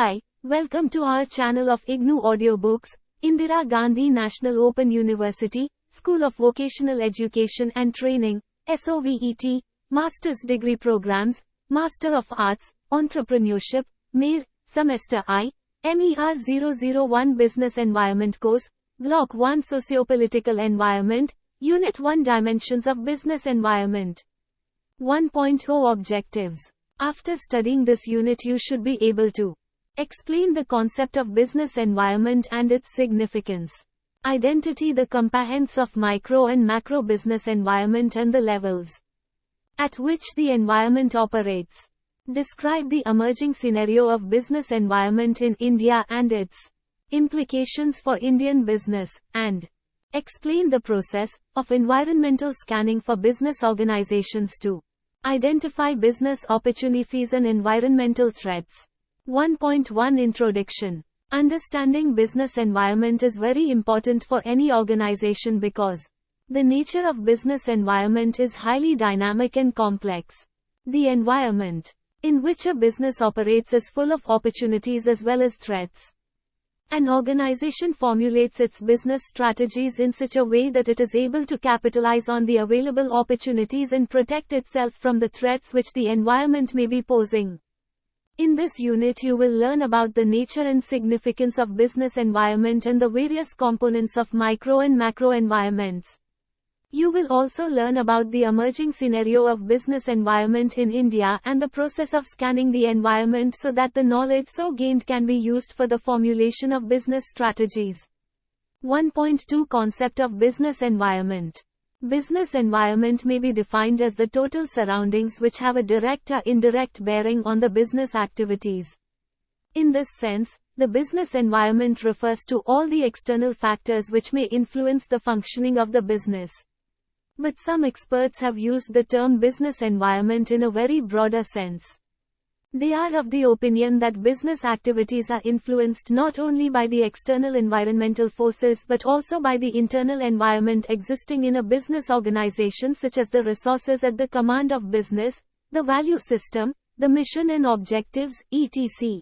Hi, welcome to our channel of IGNOU audiobooks, Indira Gandhi National Open University, School of Vocational Education and Training, SOVET, Master's Degree Programs, Master of Arts, Entrepreneurship, MER, Semester I, MER-001 Business Environment Course, Block-1 Socio-Political Environment, Unit-1 Dimensions of Business Environment. 1.0 Objectives. After studying this unit, you should be able to explain the concept of business environment and its significance. Identity the components of micro and macro business environment and the levels at which the environment operates. Describe the emerging scenario of business environment in India and its implications for Indian business, and explain the process of environmental scanning for business organizations to identify business opportunities and environmental threats. 1.1 Introduction. Understanding business environment is very important for any organization because the nature of business environment is highly dynamic and complex. The environment in which a business operates is full of opportunities as well as threats. An organization formulates its business strategies in such a way that it is able to capitalize on the available opportunities and protect itself from the threats which the environment may be posing. In this unit, you will learn about the nature and significance of business environment and the various components of micro and macro environments. You will also learn about the emerging scenario of business environment in India and the process of scanning the environment so that the knowledge so gained can be used for the formulation of business strategies. 1.2 Concept of business environment. Business environment may be defined as the total surroundings which have a direct or indirect bearing on the business activities. In this sense, the business environment refers to all the external factors which may influence the functioning of the business. But some experts have used the term business environment in a very broader sense. They are of the opinion that business activities are influenced not only by the external environmental forces but also by the internal environment existing in a business organization, such as the resources at the command of business, the value system, the mission and objectives, etc.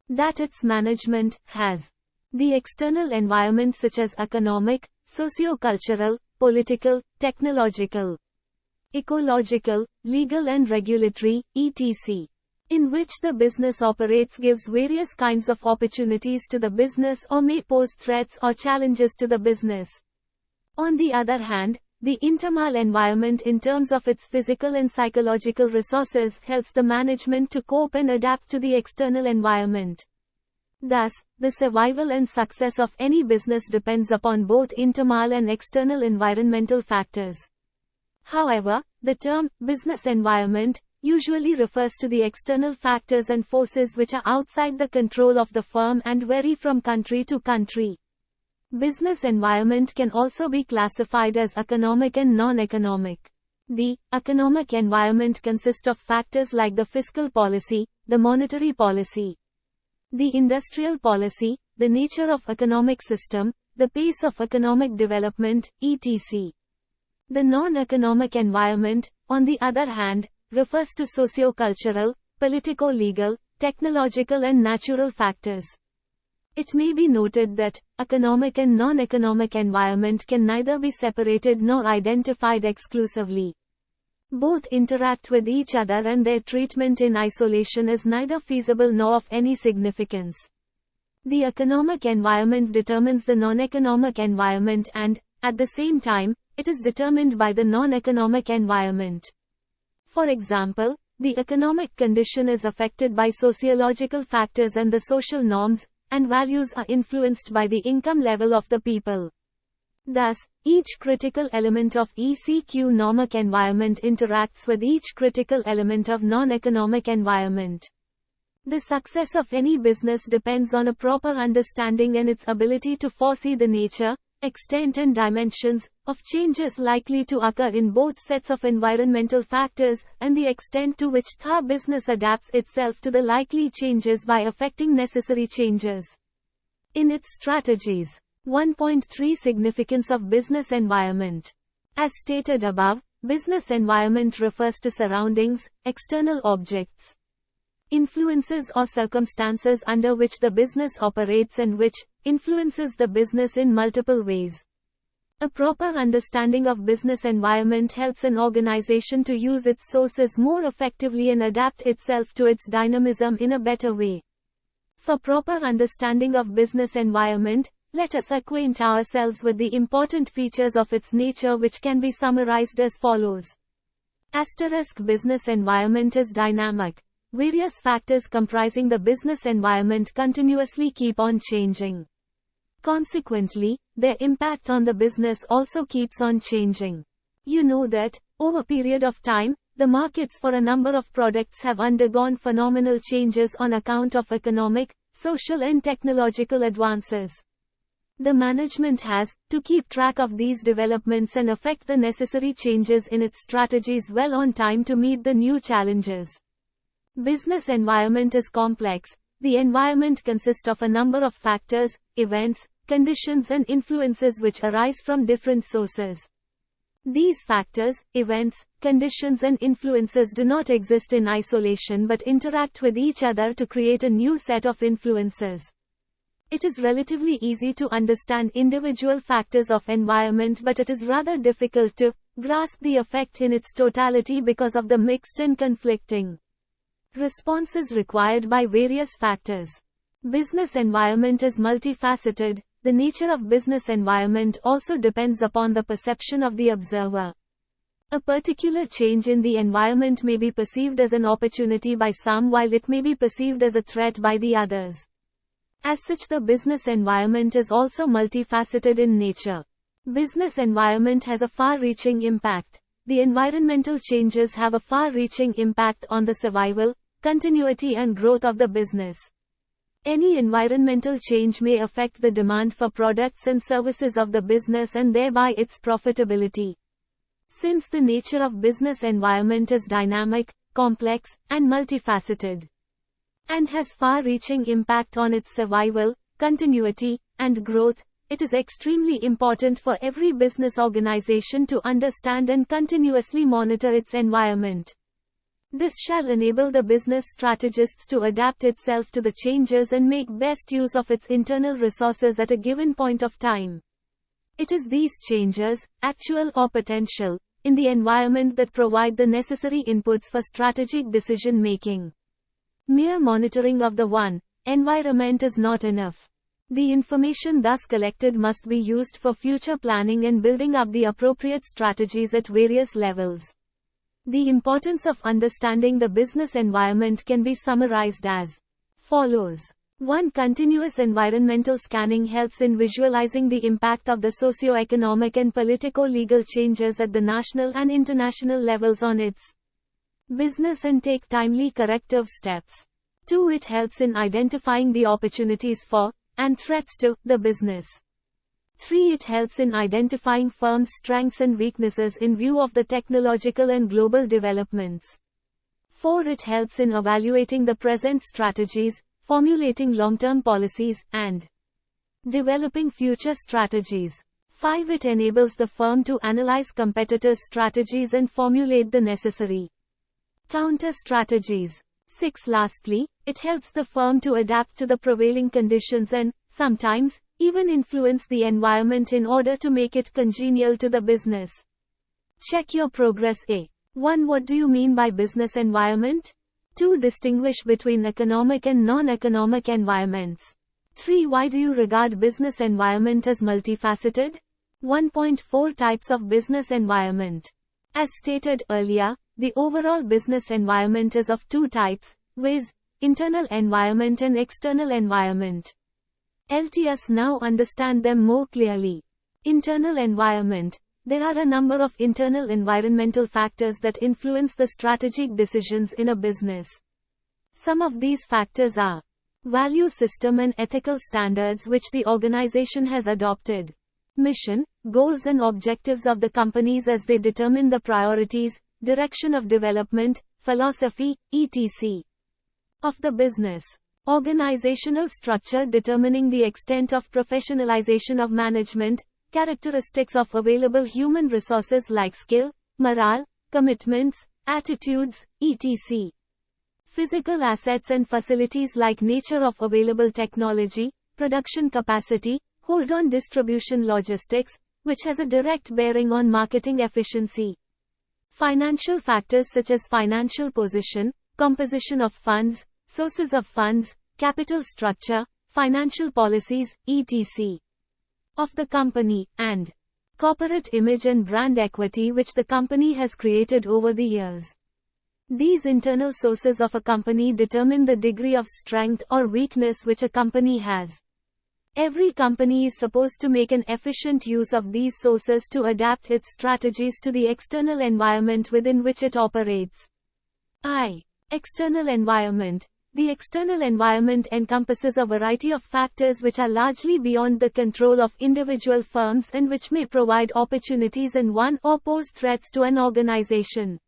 that its management has. The external environment such as economic, socio-cultural, political, technological, ecological, legal and regulatory, etc. in which the business operates gives various kinds of opportunities to the business or may pose threats or challenges to the business. On the other hand, the internal environment in terms of its physical and psychological resources helps the management to cope and adapt to the external environment. Thus, the survival and success of any business depends upon both internal and external environmental factors. However, the term business environment usually refers to the external factors and forces which are outside the control of the firm and vary from country to country. Business environment can also be classified as economic and non-economic. The economic environment consists of factors like the fiscal policy, the monetary policy, the industrial policy, the nature of economic system, the pace of economic development, etc. The non-economic environment, on the other hand, refers to socio-cultural, politico-legal, technological and natural factors. It may be noted that economic and non-economic environment can neither be separated nor identified exclusively. Both interact with each other and their treatment in isolation is neither feasible nor of any significance. The economic environment determines the non-economic environment and, at the same time, it is determined by the non-economic environment. For example, the economic condition is affected by sociological factors and the social norms and values are influenced by the income level of the people. Thus, each critical element of economic environment interacts with each critical element of non-economic environment. The success of any business depends on a proper understanding and its ability to foresee the nature, extent and dimensions of changes likely to occur in both sets of environmental factors, and the extent to which the business adapts itself to the likely changes by effecting necessary changes in its strategies. 1.3 Significance of business environment. As stated above, business environment refers to surroundings, external objects, influences or circumstances under which the business operates and which influences the business in multiple ways. A proper understanding of business environment helps an organization to use its sources more effectively and adapt itself to its dynamism in a better way. For proper understanding of business environment, let us acquaint ourselves with the important features of its nature, which can be summarized as follows. Business environment is dynamic. Various factors comprising the business environment continuously keep on changing. Consequently, their impact on the business also keeps on changing. You know that, over a period of time, the markets for a number of products have undergone phenomenal changes on account of economic, social and technological advances. The management has to keep track of these developments and effect the necessary changes in its strategies well on time to meet the new challenges. Business environment is complex. The environment consists of a number of factors, events, conditions and influences which arise from different sources. These factors, events, conditions and influences do not exist in isolation but interact with each other to create a new set of influences. It is relatively easy to understand individual factors of environment, but it is rather difficult to grasp the effect in its totality because of the mixed and conflicting responses required by various factors. Business environment is multifaceted. The nature of business environment also depends upon the perception of the observer. A particular change in the environment may be perceived as an opportunity by some, while it may be perceived as a threat by the others. As such, the business environment is also multifaceted in nature. Business environment has a far-reaching impact. The environmental changes have a far-reaching impact on the survival, continuity and growth of the business. Any environmental change may affect the demand for products and services of the business and thereby its profitability. Since the nature of business environment is dynamic, complex, and multifaceted, and has far-reaching impact on its survival, continuity, and growth, it is extremely important for every business organization to understand and continuously monitor its environment. This shall enable the business strategists to adapt itself to the changes and make best use of its internal resources at a given point of time. It is these changes, actual or potential, in the environment that provide the necessary inputs for strategic decision making. Mere monitoring of the environment is not enough. The information thus collected must be used for future planning and building up the appropriate strategies at various levels. The importance of understanding the business environment can be summarized as follows. 1. Continuous environmental scanning helps in visualizing the impact of the socio-economic and politico-legal changes at the national and international levels on its business and take timely corrective steps. 2. It helps in identifying the opportunities for, and threats to, the business. 3. It helps in identifying firms' strengths and weaknesses in view of the technological and global developments. 4. It helps in evaluating the present strategies, formulating long-term policies, and developing future strategies. 5. It enables the firm to analyze competitors' strategies and formulate the necessary counter strategies. 6. Lastly, it helps the firm to adapt to the prevailing conditions and, sometimes, even influence the environment in order to make it congenial to the business. Check your progress. 1. What do you mean by business environment? 2. Distinguish between economic and non-economic environments. 3. Why do you regard business environment as multifaceted? 1.4 Types of business environment. As stated earlier, the overall business environment is of two types, viz., internal environment and external environment. Let us now understand them more clearly. Internal environment. There are a number of internal environmental factors that influence the strategic decisions in a business. Some of these factors are value system and ethical standards which the organization has adopted, mission, goals and objectives of the companies as they determine the priorities, direction of development, philosophy, etc. of the business. Organizational structure determining the extent of professionalization of management, characteristics of available human resources like skill, morale, commitments, attitudes, etc. Physical assets and facilities like nature of available technology, production capacity, hold-on distribution logistics, which has a direct bearing on marketing efficiency. Financial factors such as financial position, composition of funds, sources of funds, capital structure, financial policies, etc. of the company, and corporate image and brand equity which the company has created over the years. These internal sources of a company determine the degree of strength or weakness which a company has. Every company is supposed to make an efficient use of these sources to adapt its strategies to the external environment within which it operates. External environment. The external environment encompasses a variety of factors which are largely beyond the control of individual firms and which may provide opportunities in one or pose threats to an organization.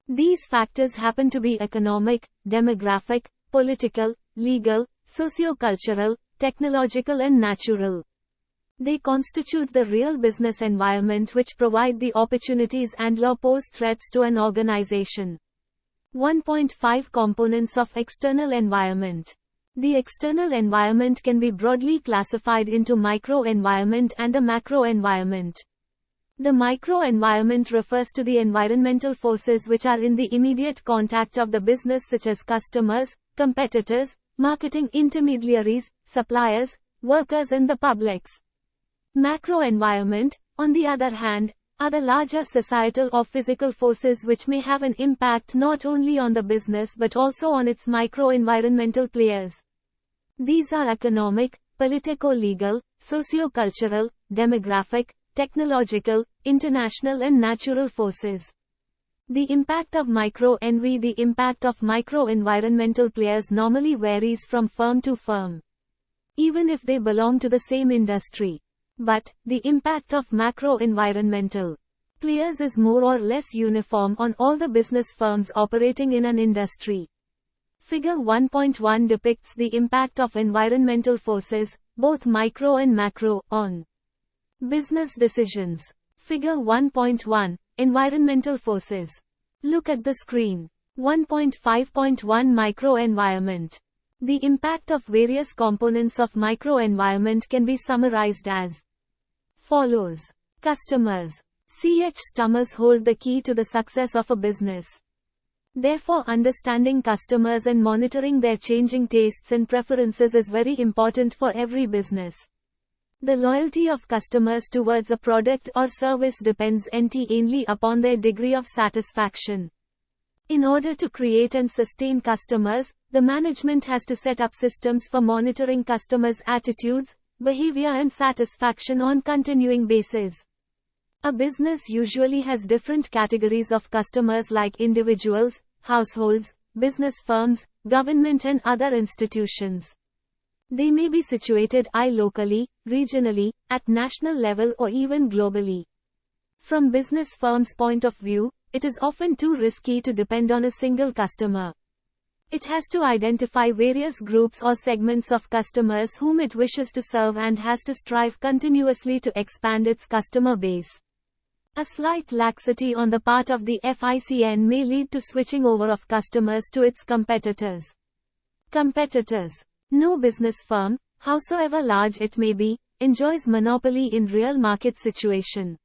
These factors happen to be economic, demographic, political, legal, socio-cultural, technological and natural. They constitute the real business environment which provide the opportunities and/or pose threats to an organization. 1.5 Components of external environment. The external environment can be broadly classified into microenvironment and a macroenvironment. The microenvironment refers to the environmental forces which are in the immediate contact of the business such as customers, competitors, marketing intermediaries, suppliers, workers and the publics. Macroenvironment, on the other hand, are the larger societal or physical forces which may have an impact not only on the business but also on its microenvironmental players. These are economic, politico-legal, socio-cultural, demographic, technological, international and natural forces. The impact of microenvy. The impact of microenvironmental players normally varies from firm to firm, even if they belong to the same industry. But, the impact of macro-environmental players is more or less uniform on all the business firms operating in an industry. Figure 1.1 depicts the impact of environmental forces, both micro and macro, on business decisions. Figure 1.1, Environmental forces. Look at the screen. 1.5.1 Microenvironment. The impact of various components of microenvironment can be summarized as follows. Customers. Customers hold the key to the success of a business. Therefore, understanding customers and monitoring their changing tastes and preferences is very important for every business. The loyalty of customers towards a product or service depends entirely upon their degree of satisfaction. In order to create and sustain customers, the management has to set up systems for monitoring customers' attitudes, behavior and satisfaction on continuing basis. A business usually has different categories of customers like individuals, households, business firms, government and other institutions. They may be situated locally, regionally, at national level or even globally. From business firms' point of view, it is often too risky to depend on a single customer. It has to identify various groups or segments of customers whom it wishes to serve and has to strive continuously to expand its customer base. A slight laxity on the part of the FICN may lead to switching over of customers to its competitors. Competitors. No business firm, howsoever large it may be, enjoys monopoly in real market situation.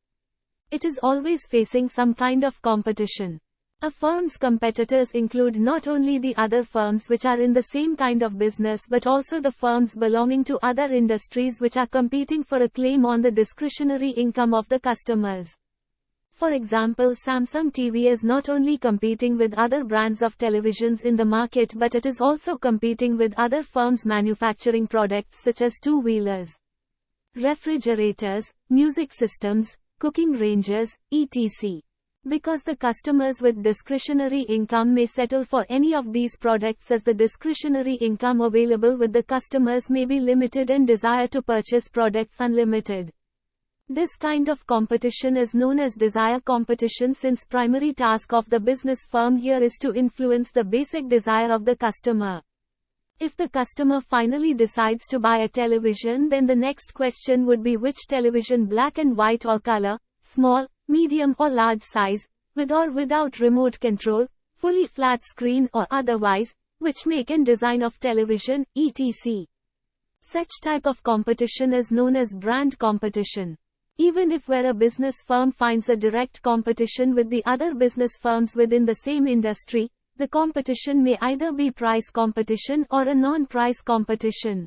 It is always facing some kind of competition. A firm's competitors include not only the other firms which are in the same kind of business but also the firms belonging to other industries which are competing for a claim on the discretionary income of the customers. For example, Samsung TV is not only competing with other brands of televisions in the market but it is also competing with other firms manufacturing products such as two-wheelers, refrigerators, music systems, cooking ranges, etc. Because the customers with discretionary income may settle for any of these products as the discretionary income available with the customers may be limited and desire to purchase products unlimited. This kind of competition is known as desire competition since primary task of the business firm here is to influence the basic desire of the customer. If the customer finally decides to buy a television, then the next question would be which television, black and white or color, small, medium or large size, with or without remote control, fully flat screen or otherwise, which make and design of television, etc. Such type of competition is known as brand competition. Even if where a business firm finds a direct competition with the other business firms within the same industry, the competition may either be price competition or a non-price competition.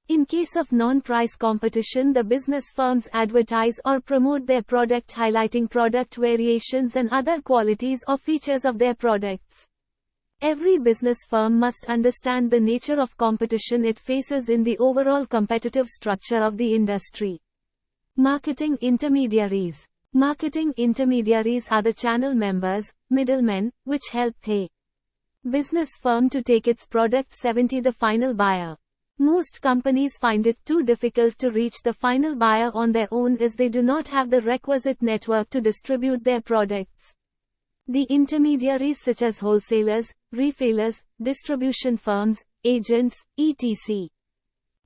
In case of non-price competition, the business firms advertise or promote their product, highlighting product variations and other qualities or features of their products. Every business firm must understand the nature of competition it faces in the overall competitive structure of the industry. Marketing intermediaries. Marketing intermediaries are the channel members, middlemen, which help the business firm to take its product to the final buyer. Most companies find it too difficult to reach the final buyer on their own as they do not have the requisite network to distribute their products. The intermediaries such as wholesalers, retailers, distribution firms, agents, etc.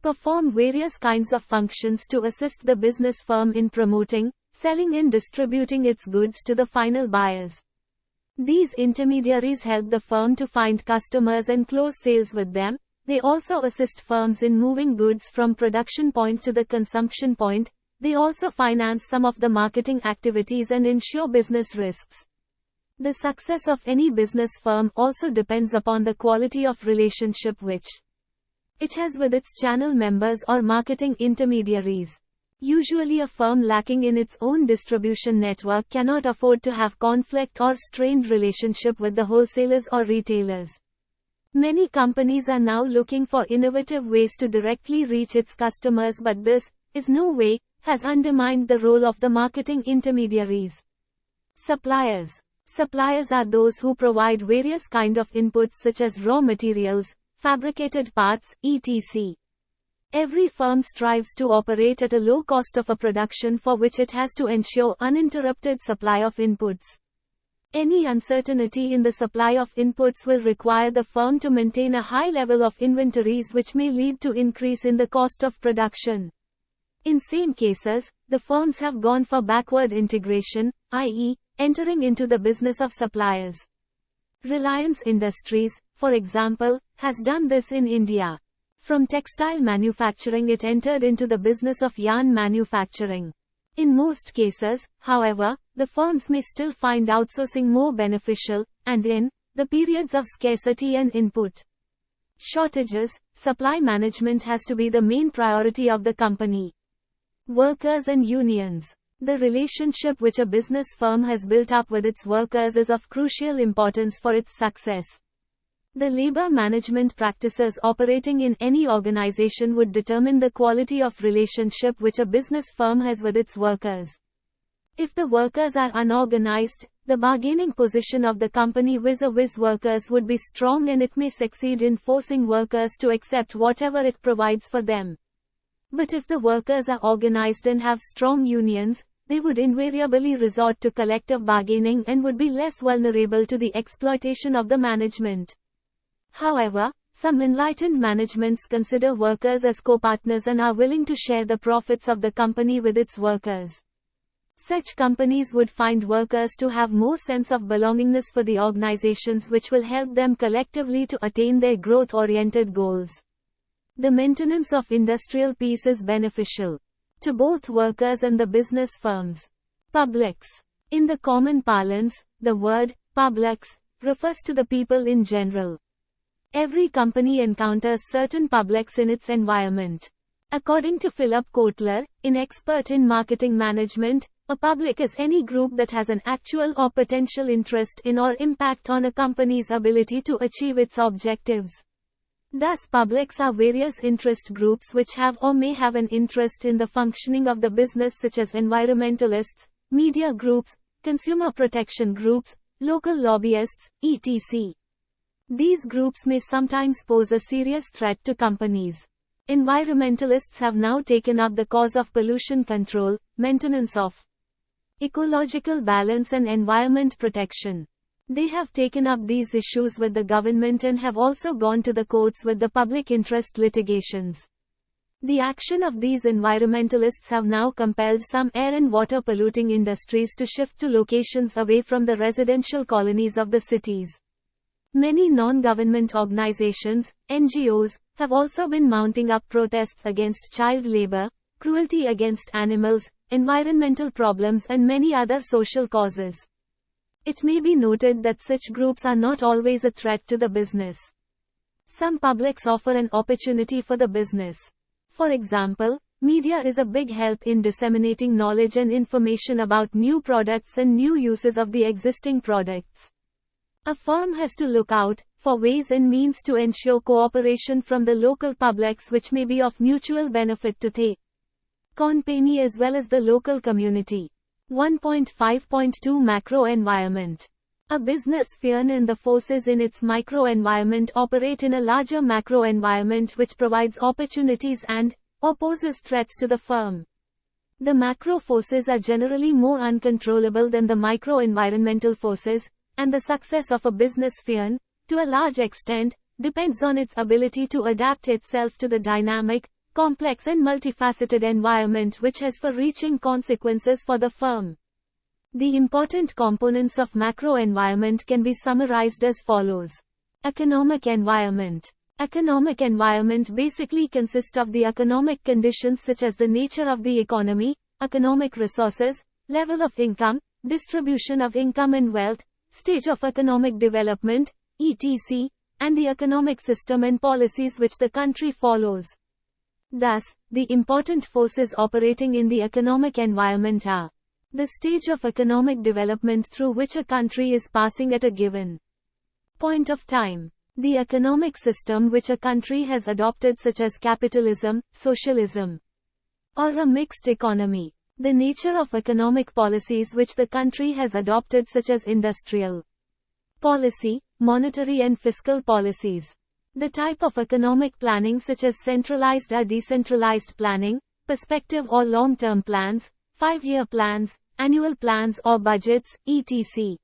perform various kinds of functions to assist the business firm in promoting, selling and distributing its goods to the final buyers. These intermediaries help the firm to find customers and close sales with them. They also assist firms in moving goods from production point to the consumption point. They also finance some of the marketing activities and insure business risks. The success of any business firm also depends upon the quality of relationship which it has with its channel members or marketing intermediaries. Usually a firm lacking in its own distribution network cannot afford to have conflict or strained relationship with the wholesalers or retailers. Many companies are now looking for innovative ways to directly reach its customers, but this, is no way, has undermined the role of the marketing intermediaries. Suppliers. Suppliers are those who provide various kind of inputs such as raw materials, fabricated parts, etc. Every firm strives to operate at a low cost of a production for which it has to ensure uninterrupted supply of inputs. Any uncertainty in the supply of inputs will require the firm to maintain a high level of inventories, which may lead to increase in the cost of production. In some cases, the firms have gone for backward integration, i.e., entering into the business of suppliers. Reliance Industries, for example, has done this in India. From textile manufacturing it entered into the business of yarn manufacturing. In most cases, however, the firms may still find outsourcing more beneficial, and in the periods of scarcity and input shortages, supply management has to be the main priority of the company. Workers and unions. The relationship which a business firm has built up with its workers is of crucial importance for its success. The labor management practices operating in any organization would determine the quality of relationship which a business firm has with its workers. If the workers are unorganized, the bargaining position of the company vis-a-vis workers would be strong, and it may succeed in forcing workers to accept whatever it provides for them. But if the workers are organized and have strong unions, they would invariably resort to collective bargaining and would be less vulnerable to the exploitation of the management. However, some enlightened managements consider workers as co-partners and are willing to share the profits of the company with its workers. Such companies would find workers to have more sense of belongingness for the organizations, which will help them collectively to attain their growth-oriented goals. The maintenance of industrial peace is beneficial to both workers and the business firms. Publics. In the common parlance, the word publics refers to the people in general. Every company encounters certain publics in its environment. According to Philip Kotler, an expert in marketing management, a public is any group that has an actual or potential interest in or impact on a company's ability to achieve its objectives. Thus, publics are various interest groups which have or may have an interest in the functioning of the business, such as environmentalists, media groups, consumer protection groups, local lobbyists, etc. These groups may sometimes pose a serious threat to companies. Environmentalists have now taken up the cause of pollution control, maintenance of ecological balance and environment protection. They have taken up these issues with the government and have also gone to the courts with the public interest litigations. The action of these environmentalists have now compelled some air and water polluting industries to shift to locations away from the residential colonies of the cities. Many non-government organizations, NGOs, have also been mounting up protests against child labor, cruelty against animals, environmental problems and many other social causes. It may be noted that such groups are not always a threat to the business. Some publics offer an opportunity for the business. For example, media is a big help in disseminating knowledge and information about new products and new uses of the existing products. A firm has to look out for ways and means to ensure cooperation from the local publics which may be of mutual benefit to the company as well as the local community. 1.5.2 Macro Environment. A business firm and the forces in its microenvironment operate in a larger macro environment which provides opportunities and opposes threats to the firm. The macro forces are generally more uncontrollable than the microenvironmental forces, and the success of a business firm, to a large extent, depends on its ability to adapt itself to the dynamic, complex and multifaceted environment which has far-reaching consequences for the firm. The important components of macro environment can be summarized as follows. Economic environment. Economic environment basically consists of the economic conditions such as the nature of the economy, economic resources, level of income, distribution of income and wealth, stage of economic development, etc., and the economic system and policies which the country follows. Thus, the important forces operating in the economic environment are the stage of economic development through which a country is passing at a given point of time, the economic system which a country has adopted such as capitalism, socialism, or a mixed economy, the nature of economic policies which the country has adopted such as industrial policy, monetary and fiscal policies. The type of economic planning such as centralized or decentralized planning, perspective or long-term plans, 5-year plans, annual plans or budgets, etc.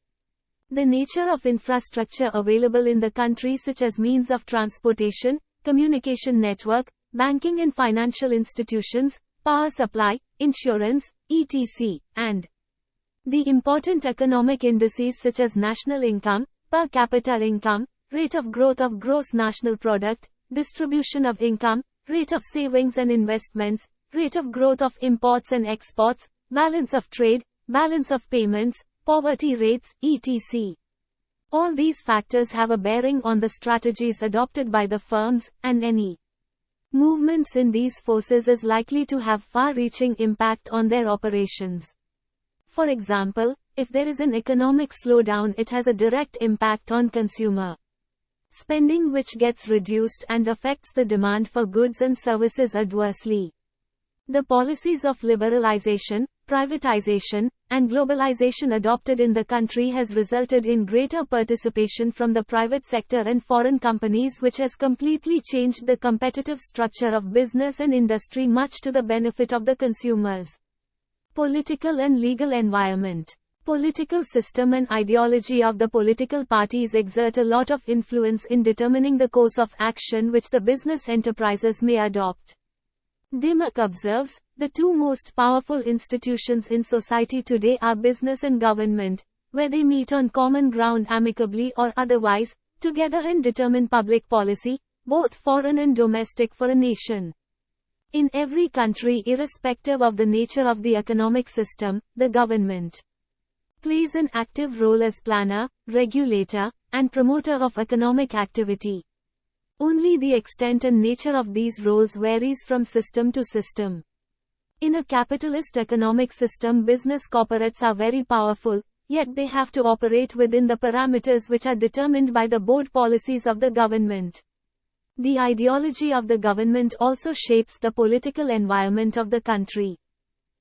The nature of infrastructure available in the country such as means of transportation, communication network, banking and financial institutions, power supply, insurance, etc. and the important economic indices such as national income, per capita income, rate of growth of gross national product, distribution of income, rate of savings and investments, rate of growth of imports and exports, balance of trade, balance of payments, poverty rates, etc. All these factors have a bearing on the strategies adopted by the firms, and any movements in these forces is likely to have far-reaching impact on their operations. For example, if there is an economic slowdown, it has a direct impact on consumer spending which gets reduced and affects the demand for goods and services adversely. The policies of liberalization, privatization, and globalization adopted in the country has resulted in greater participation from the private sector and foreign companies which has completely changed the competitive structure of business and industry much to the benefit of the consumers. Political and legal environment. Political system and ideology of the political parties exert a lot of influence in determining the course of action which the business enterprises may adopt. Dimmock observes, the two most powerful institutions in society today are business and government, where they meet on common ground amicably or otherwise, together and determine public policy, both foreign and domestic for a nation. In every country, irrespective of the nature of the economic system, the government plays an active role as planner, regulator, and promoter of economic activity. Only the extent and nature of these roles varies from system to system. In a capitalist economic system, business corporates are very powerful, yet they have to operate within the parameters which are determined by the board policies of the government. The ideology of the government also shapes the political environment of the country.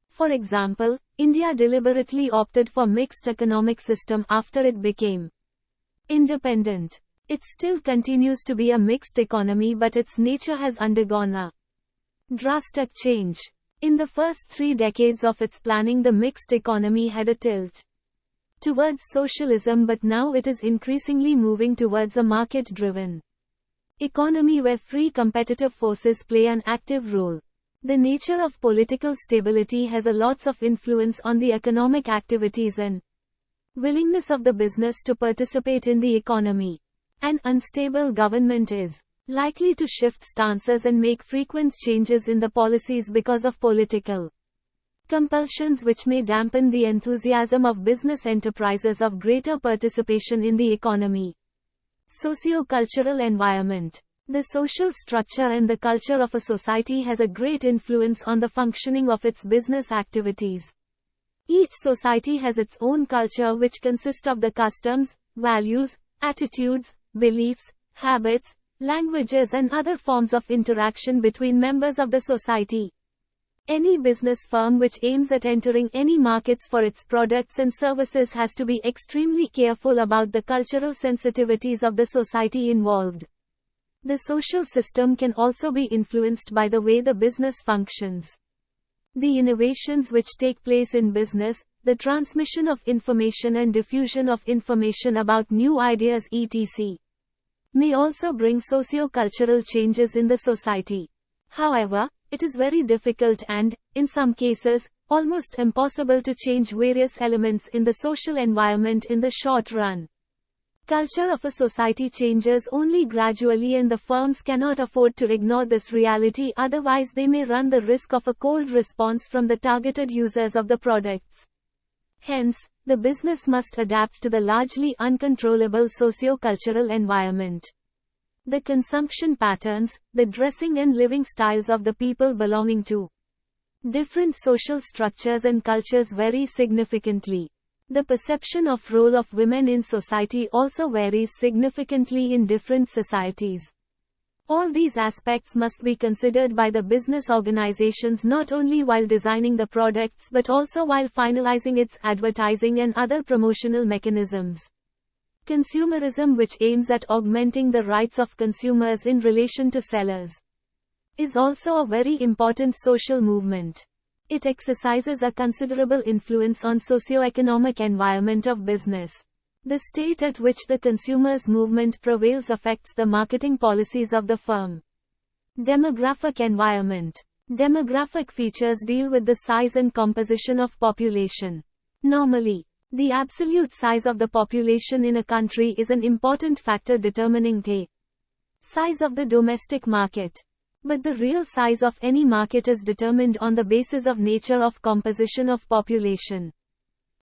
For example, India deliberately opted for mixed economic system after it became independent. It still continues to be a mixed economy, but its nature has undergone a drastic change. In the first 3 decades of its planning, the mixed economy had a tilt towards socialism, but now it is increasingly moving towards a market-driven economy where free competitive forces play an active role. The nature of political stability has a lots of influence on the economic activities and willingness of the business to participate in the economy. An unstable government is likely to shift stances and make frequent changes in the policies because of political compulsions which may dampen the enthusiasm of business enterprises of greater participation in the economy. Socio-cultural environment. The social structure and the culture of a society has a great influence on the functioning of its business activities. Each society has its own culture which consists of the customs, values, attitudes, beliefs, habits, languages and other forms of interaction between members of the society. Any business firm which aims at entering any markets for its products and services has to be extremely careful about the cultural sensitivities of the society involved. The social system can also be influenced by the way the business functions. The innovations which take place in business, the transmission of information and diffusion of information about new ideas etc. may also bring socio-cultural changes in the society. However, it is very difficult and, in some cases, almost impossible to change various elements in the social environment in the short run. Culture of a society changes only gradually and the firms cannot afford to ignore this reality, otherwise they may run the risk of a cold response from the targeted users of the products. Hence, the business must adapt to the largely uncontrollable socio-cultural environment. The consumption patterns, the dressing and living styles of the people belonging to different social structures and cultures vary significantly. The perception of role of women in society also varies significantly in different societies. All these aspects must be considered by the business organizations not only while designing the products but also while finalizing its advertising and other promotional mechanisms. Consumerism, which aims at augmenting the rights of consumers in relation to sellers, is also a very important social movement. It exercises a considerable influence on socio-economic environment of business. The state at which the consumers' movement prevails affects the marketing policies of the firm. Demographic environment. Demographic features deal with the size and composition of population. Normally, the absolute size of the population in a country is an important factor determining the size of the domestic market. But the real size of any market is determined on the basis of nature of composition of population.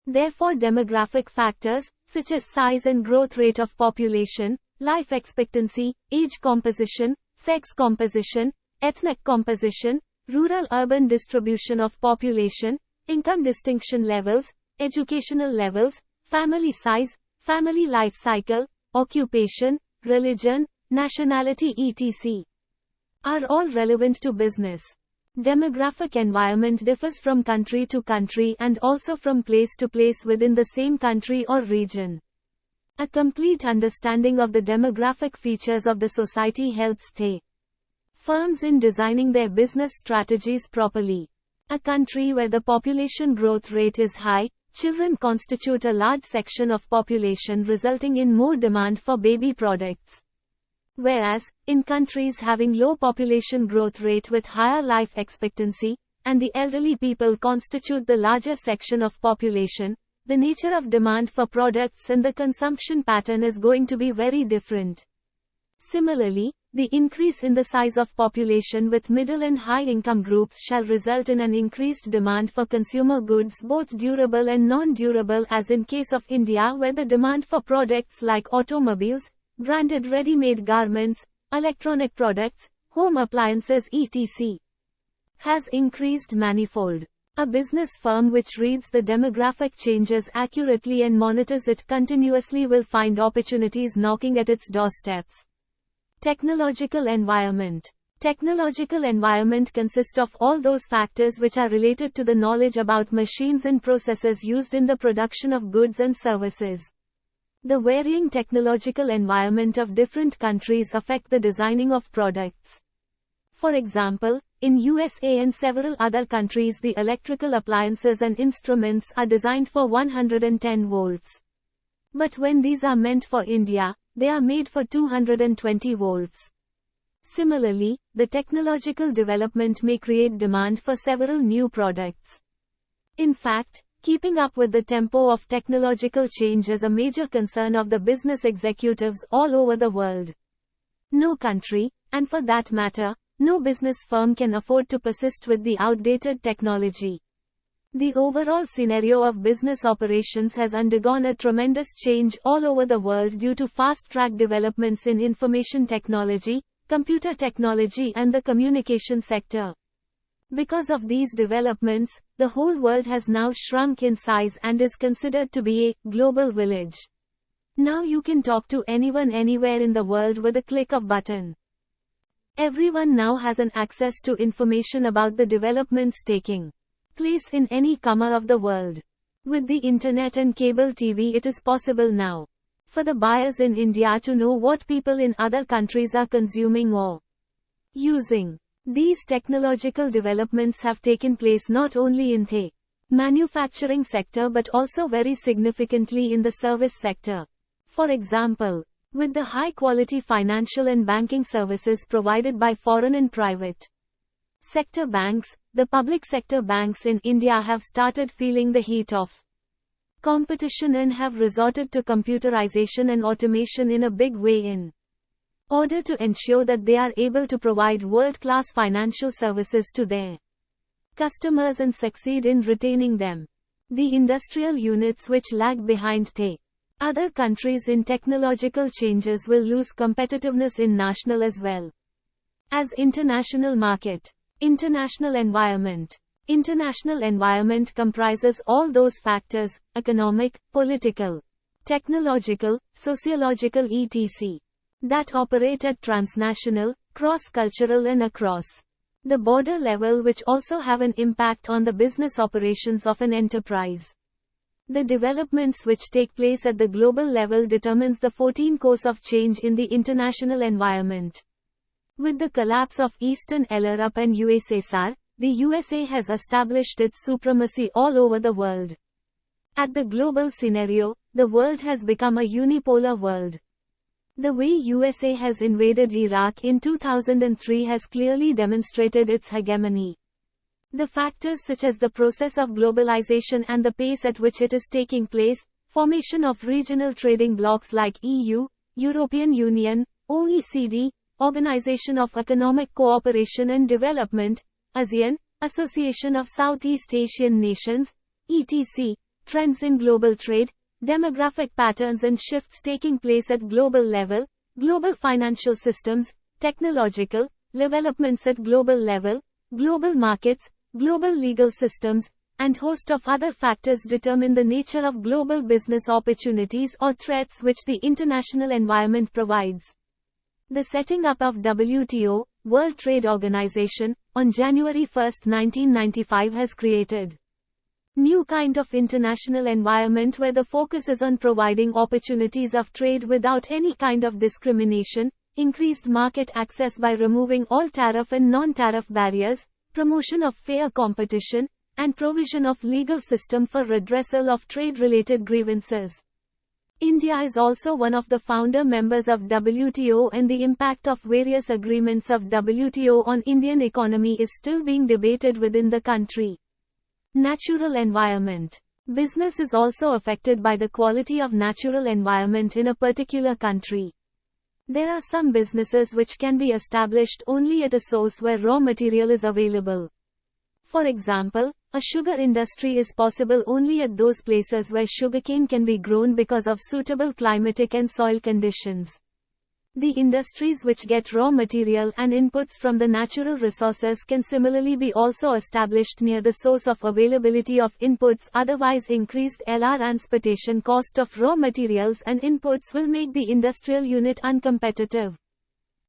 Therefore, demographic factors, such as size and growth rate of population, life expectancy, age composition, sex composition, ethnic composition, rural-urban distribution of population, income distinction levels, educational levels, family size, family life cycle, occupation, religion, nationality etc. are all relevant to business. Demographic environment differs from country to country and also from place to place within the same country or region. A complete understanding of the demographic features of the society helps the firms in designing their business strategies properly. A country where the population growth rate is high, children constitute a large section of population resulting in more demand for baby products. Whereas, in countries having low population growth rate with higher life expectancy, and the elderly people constitute the larger section of population, the nature of demand for products and the consumption pattern is going to be very different. Similarly, the increase in the size of population with middle and high income groups shall result in an increased demand for consumer goods both durable and non-durable, as in case of India where the demand for products like automobiles, branded ready-made garments, electronic products, home appliances etc. has increased manifold. A business firm which reads the demographic changes accurately and monitors it continuously will find opportunities knocking at its doorsteps. Technological environment. Technological environment consists of all those factors which are related to the knowledge about machines and processes used in the production of goods and services. The varying technological environment of different countries affect the designing of products. For example, in USA and several other countries the electrical appliances and instruments are designed for 110 volts. But when these are meant for India, they are made for 220 volts. Similarly, the technological development may create demand for several new products. In fact, Keeping up with the tempo of technological change is a major concern of the business executives all over the world. No country, and for that matter, no business firm can afford to persist with the outdated technology. The overall scenario of business operations has undergone a tremendous change all over the world due to fast-track developments in information technology, computer technology and the communication sector. Because of these developments, the whole world has now shrunk in size and is considered to be a global village. Now you can talk to anyone anywhere in the world with a click of button. Everyone now has an access to information about the developments taking place in any corner of the world. With the internet and cable TV, it is possible now for the buyers in India to know what people in other countries are consuming or using. These technological developments have taken place not only in the manufacturing sector but also very significantly in the service sector. For example, with the high-quality financial and banking services provided by foreign and private sector banks, the public sector banks in India have started feeling the heat of competition and have resorted to computerization and automation in a big way in order to ensure that they are able to provide world-class financial services to their customers and succeed in retaining them. The industrial units which lag behind the other countries in technological changes will lose competitiveness in national as well as international market. International environment. International environment comprises all those factors, economic, political, technological, sociological etc. that operate at transnational, cross-cultural and across the border level, which also have an impact on the business operations of an enterprise. The developments which take place at the global level determines the 14 course of change in the international environment. With the collapse of Eastern Europe and USSR, the USA has established its supremacy all over the world. At the global scenario, the world has become a unipolar world. The way USA has invaded Iraq in 2003 has clearly demonstrated its hegemony. The factors such as the process of globalization and the pace at which it is taking place, formation of regional trading blocs like EU, European Union, OECD, Organization of Economic Cooperation and Development, ASEAN, Association of Southeast Asian Nations, etc., trends in global trade, demographic patterns and shifts taking place at global level, global financial systems, technological developments at global level, global markets, global legal systems, and host of other factors determine the nature of global business opportunities or threats which the international environment provides. The setting up of WTO, World Trade Organization, on January 1, 1995 has created new kind of international environment where the focus is on providing opportunities of trade without any kind of discrimination, increased market access by removing all tariff and non-tariff barriers, promotion of fair competition, and provision of legal system for redressal of trade-related grievances. India is also one of the founder members of WTO, and the impact of various agreements of WTO on Indian economy is still being debated within the country. Natural environment. Business is also affected by the quality of natural environment in a particular country. There are some businesses which can be established only at a source where raw material is available. For example, a sugar industry is possible only at those places where sugarcane can be grown because of suitable climatic and soil conditions. The industries which get raw material and inputs from the natural resources can similarly be also established near the source of availability of inputs, otherwise increased transportation cost of raw materials and inputs will make the industrial unit uncompetitive.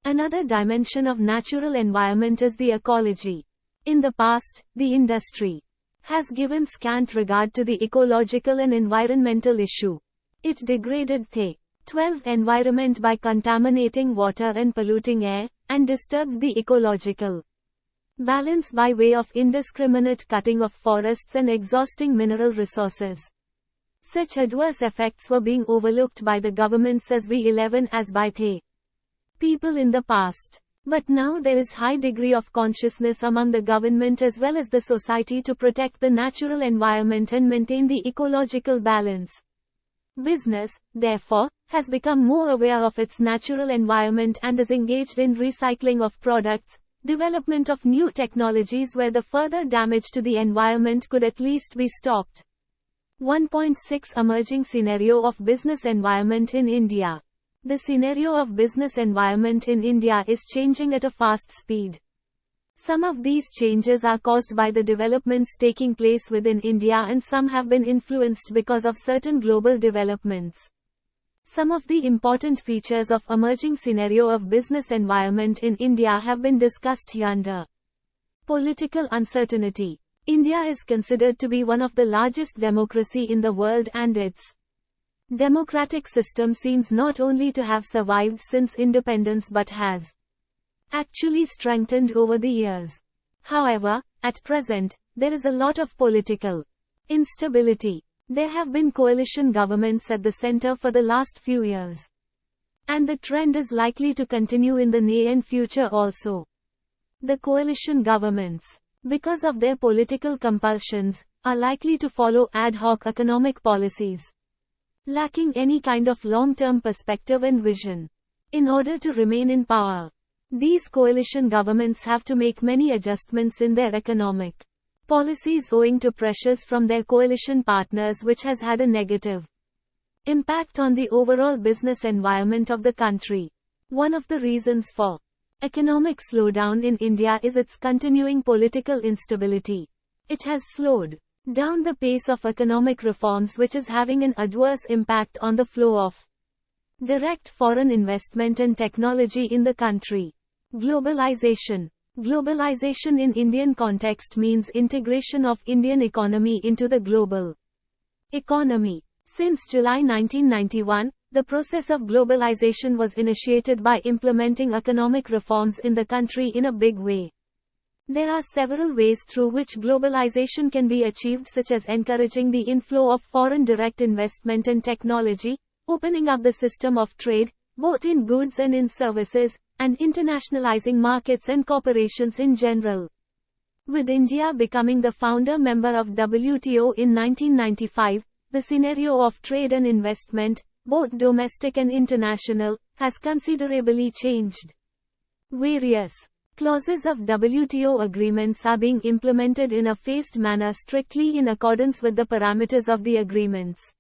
Another dimension of natural environment is the ecology. In the past, the industry has given scant regard to the ecological and environmental issue. It degraded the 12 environment by contaminating water and polluting air, and disturbed the ecological balance by way of indiscriminate cutting of forests and exhausting mineral resources. Such adverse effects were being overlooked by the governments as well as by the people in the past. But now there is high degree of consciousness among the government as well as the society to protect the natural environment and maintain the ecological balance. Business, therefore, has become more aware of its natural environment and is engaged in recycling of products, development of new technologies where the further damage to the environment could at least be stopped. 1.6 Emerging scenario of business environment in India. The scenario of business environment in India is changing at a fast speed. Some of these changes are caused by the developments taking place within India and some have been influenced because of certain global developments. Some of the important features of emerging scenario of business environment in India have been discussed hereunder. Political uncertainty. India is considered to be one of the largest democracy in the world and its democratic system seems not only to have survived since independence but has actually strengthened over the years. However, at present, there is a lot of political instability. There have been coalition governments at the center for the last few years. And the trend is likely to continue in the near future also. The coalition governments, because of their political compulsions, are likely to follow ad hoc economic policies, lacking any kind of long-term perspective and vision. In order to remain in power, these coalition governments have to make many adjustments in their economic policies owing to pressures from their coalition partners, which has had a negative impact on the overall business environment of the country. One of the reasons for economic slowdown in India is its continuing political instability. It has slowed down the pace of economic reforms, which is having an adverse impact on the flow of direct foreign investment and technology in the country. Globalization. Globalization in Indian context means integration of Indian economy into the global economy. Since July 1991, the process of globalization was initiated by implementing economic reforms in the country in a big way. There are several ways through which globalization can be achieved, such as encouraging the inflow of foreign direct investment and technology, opening up the system of trade, both in goods and in services, and internationalizing markets and corporations in general. With India becoming the founder member of WTO in 1995, the scenario of trade and investment, both domestic and international, has considerably changed. Various clauses of WTO agreements are being implemented in a phased manner strictly in accordance with the parameters of the agreements.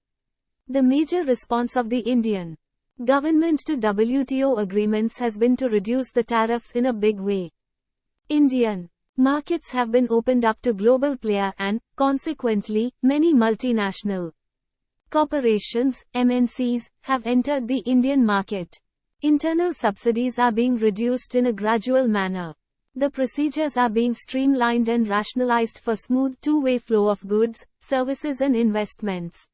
The major response of the Indian government to WTO agreements has been to reduce the tariffs in a big way. Indian markets have been opened up to global players and, consequently, many multinational corporations, MNCs, have entered the Indian market. Internal subsidies are being reduced in a gradual manner. The procedures are being streamlined and rationalized for smooth two-way flow of goods, services and investments.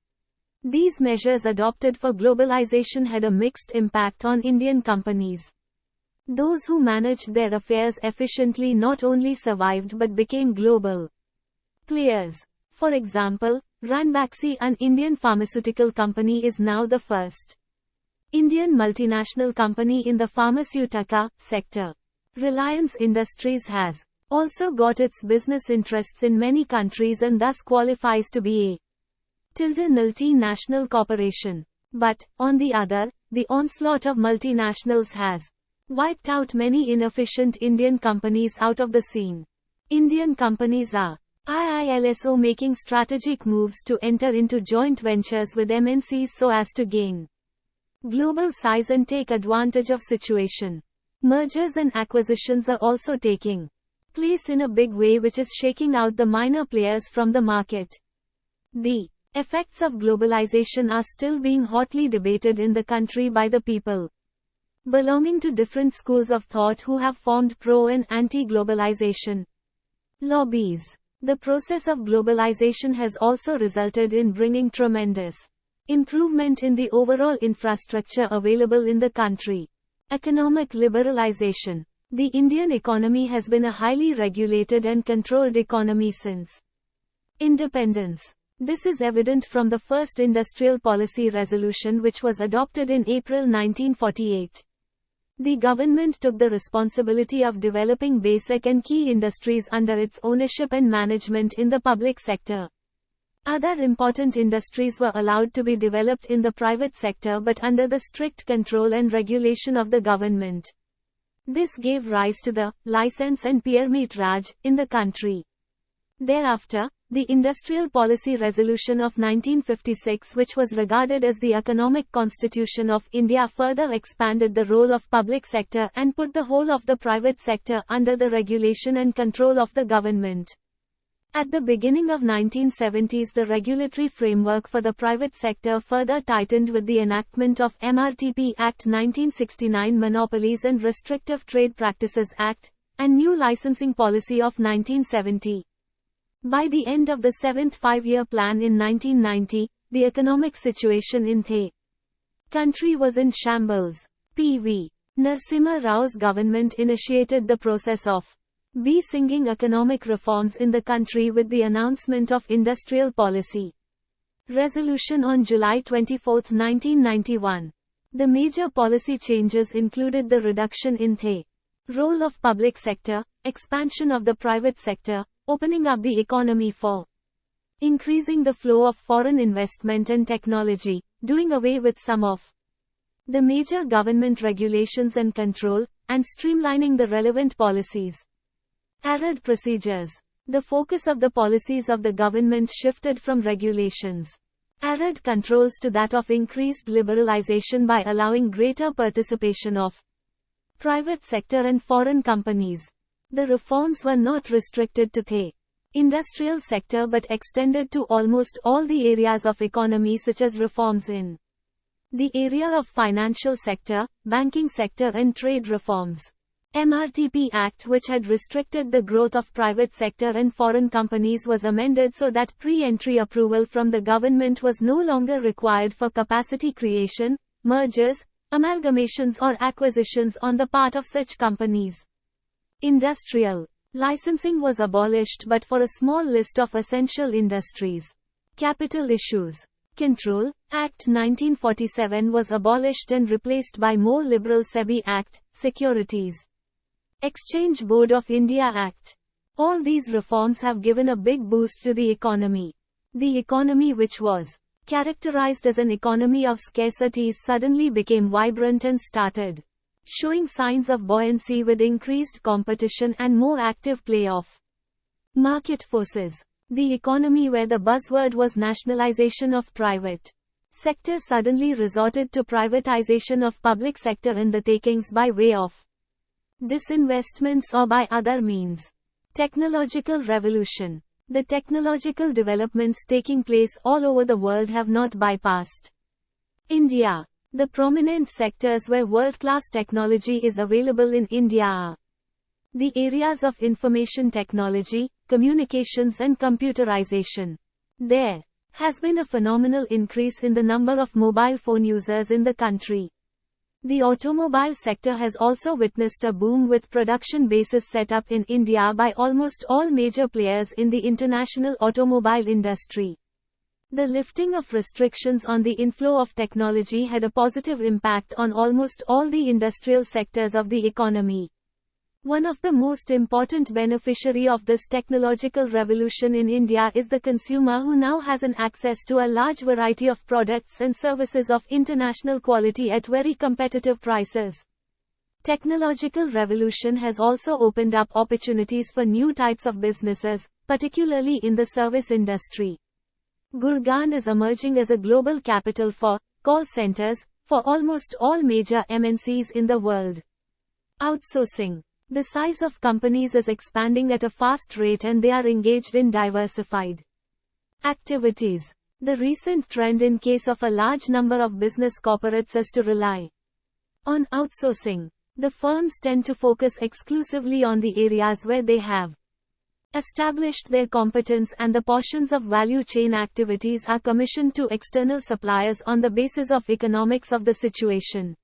These measures adopted for globalization had a mixed impact on Indian companies. Those who managed their affairs efficiently not only survived but became global players. For example, Ranbaxy, an Indian pharmaceutical company, is now the first Indian multinational company in the pharmaceutical sector. Reliance Industries has also got its business interests in many countries and thus qualifies to be a multinational corporation. But, on the other, the onslaught of multinationals has wiped out many inefficient Indian companies out of the scene. Indian companies are also making strategic moves to enter into joint ventures with MNCs so as to gain global size and take advantage of situation. Mergers and acquisitions are also taking place in a big way, which is shaking out the minor players from the market. The effects of globalization are still being hotly debated in the country by the people belonging to different schools of thought who have formed pro and anti-globalization lobbies. The process of globalization has also resulted in bringing tremendous improvement in the overall infrastructure available in the country. Economic liberalization. The Indian economy has been a highly regulated and controlled economy since independence. This is evident from the first Industrial Policy Resolution, which was adopted in April 1948. The government took the responsibility of developing basic and key industries under its ownership and management in the public sector. Other important industries were allowed to be developed in the private sector but under the strict control and regulation of the government. This gave rise to the license and pyramid Raj in the country. Thereafter, the Industrial Policy Resolution of 1956, which was regarded as the economic constitution of India, further expanded the role of public sector and put the whole of the private sector under the regulation and control of the government. At the beginning of 1970s, the regulatory framework for the private sector further tightened with the enactment of MER-001 Act 1969, Monopolies and Restrictive Trade Practices Act, and new licensing policy of 1970. By the end of the 7th five-year plan in 1990, the economic situation in the country was in shambles. P.V. Narasimha Rao's government initiated the process of singing economic reforms in the country with the announcement of Industrial Policy Resolution on July 24, 1991. The major policy changes included the reduction in the role of public sector, expansion of the private sector, opening up the economy for increasing the flow of foreign investment and technology, doing away with some of the major government regulations and control, and streamlining the relevant policies. Added procedures. The focus of the policies of the government shifted from regulations, added controls to that of increased liberalization by allowing greater participation of private sector and foreign companies. The reforms were not restricted to the industrial sector but extended to almost all the areas of economy, such as reforms in the area of financial sector, banking sector and trade reforms. MER-001 Act, which had restricted the growth of private sector and foreign companies, was amended so that pre-entry approval from the government was no longer required for capacity creation, mergers, amalgamations or acquisitions on the part of such companies. Industrial licensing was abolished but for a small list of essential industries. Capital issues. Control Act 1947 was abolished and replaced by more liberal SEBI Act, Securities Exchange Board of India Act. All these reforms have given a big boost to the economy. The economy, which was characterized as an economy of scarcities, suddenly became vibrant and started showing signs of buoyancy with increased competition and more active play of market forces. The economy, where the buzzword was nationalization of private sector, suddenly resorted to privatization of public sector undertakings by way of disinvestments or by other means. Technological revolution. The technological developments taking place all over the world have not bypassed India. The prominent sectors where world-class technology is available in India are the areas of information technology, communications and computerization. There has been a phenomenal increase in the number of mobile phone users in the country. The automobile sector has also witnessed a boom, with production bases set up in India by almost all major players in the international automobile industry. The lifting of restrictions on the inflow of technology had a positive impact on almost all the industrial sectors of the economy. One of the most important beneficiaries of this technological revolution in India is the consumer, who now has an access to a large variety of products and services of international quality at very competitive prices. Technological revolution has also opened up opportunities for new types of businesses, particularly in the service industry. Gurgaon is emerging as a global capital for call centers for almost all major MNCs in the world. Outsourcing. The size of companies is expanding at a fast rate and they are engaged in diversified activities. The recent trend in case of a large number of business corporates is to rely on outsourcing. The firms tend to focus exclusively on the areas where they have established their competence, and the portions of value chain activities are commissioned to external suppliers on the basis of economics of the situation.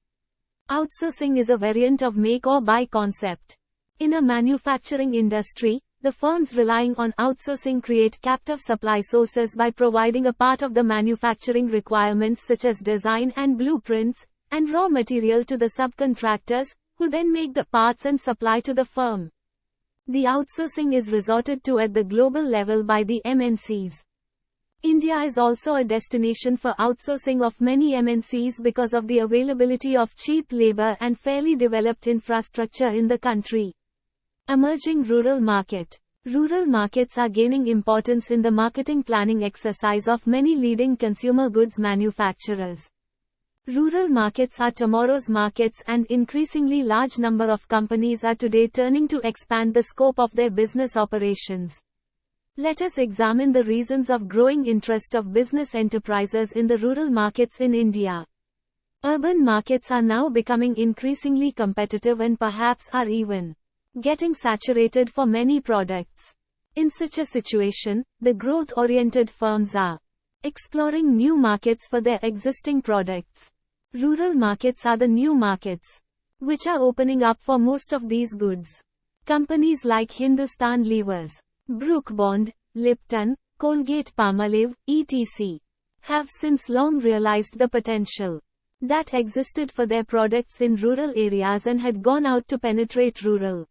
Outsourcing is a variant of make or buy concept. In a manufacturing industry, the firms relying on outsourcing create captive supply sources by providing a part of the manufacturing requirements, such as design and blueprints, and raw material to the subcontractors, who then make the parts and supply to the firm. The outsourcing is resorted to at the global level by the MNCs. India is also a destination for outsourcing of many MNCs because of the availability of cheap labor and fairly developed infrastructure in the country. Emerging rural market. Rural markets are gaining importance in the marketing planning exercise of many leading consumer goods manufacturers. Rural markets are tomorrow's markets, and increasingly large number of companies are today turning to expand the scope of their business operations. Let us examine the reasons of growing interest of business enterprises in the rural markets in India. Urban markets are now becoming increasingly competitive and perhaps are even getting saturated for many products. In such a situation, the growth-oriented firms are exploring new markets for their existing products. Rural markets are the new markets which are opening up for most of these goods. Companies like Hindustan Levers, Brook Bond, Lipton, Colgate-Palmolive, etc. have since long realized the potential that existed for their products in rural areas and had gone out to penetrate rural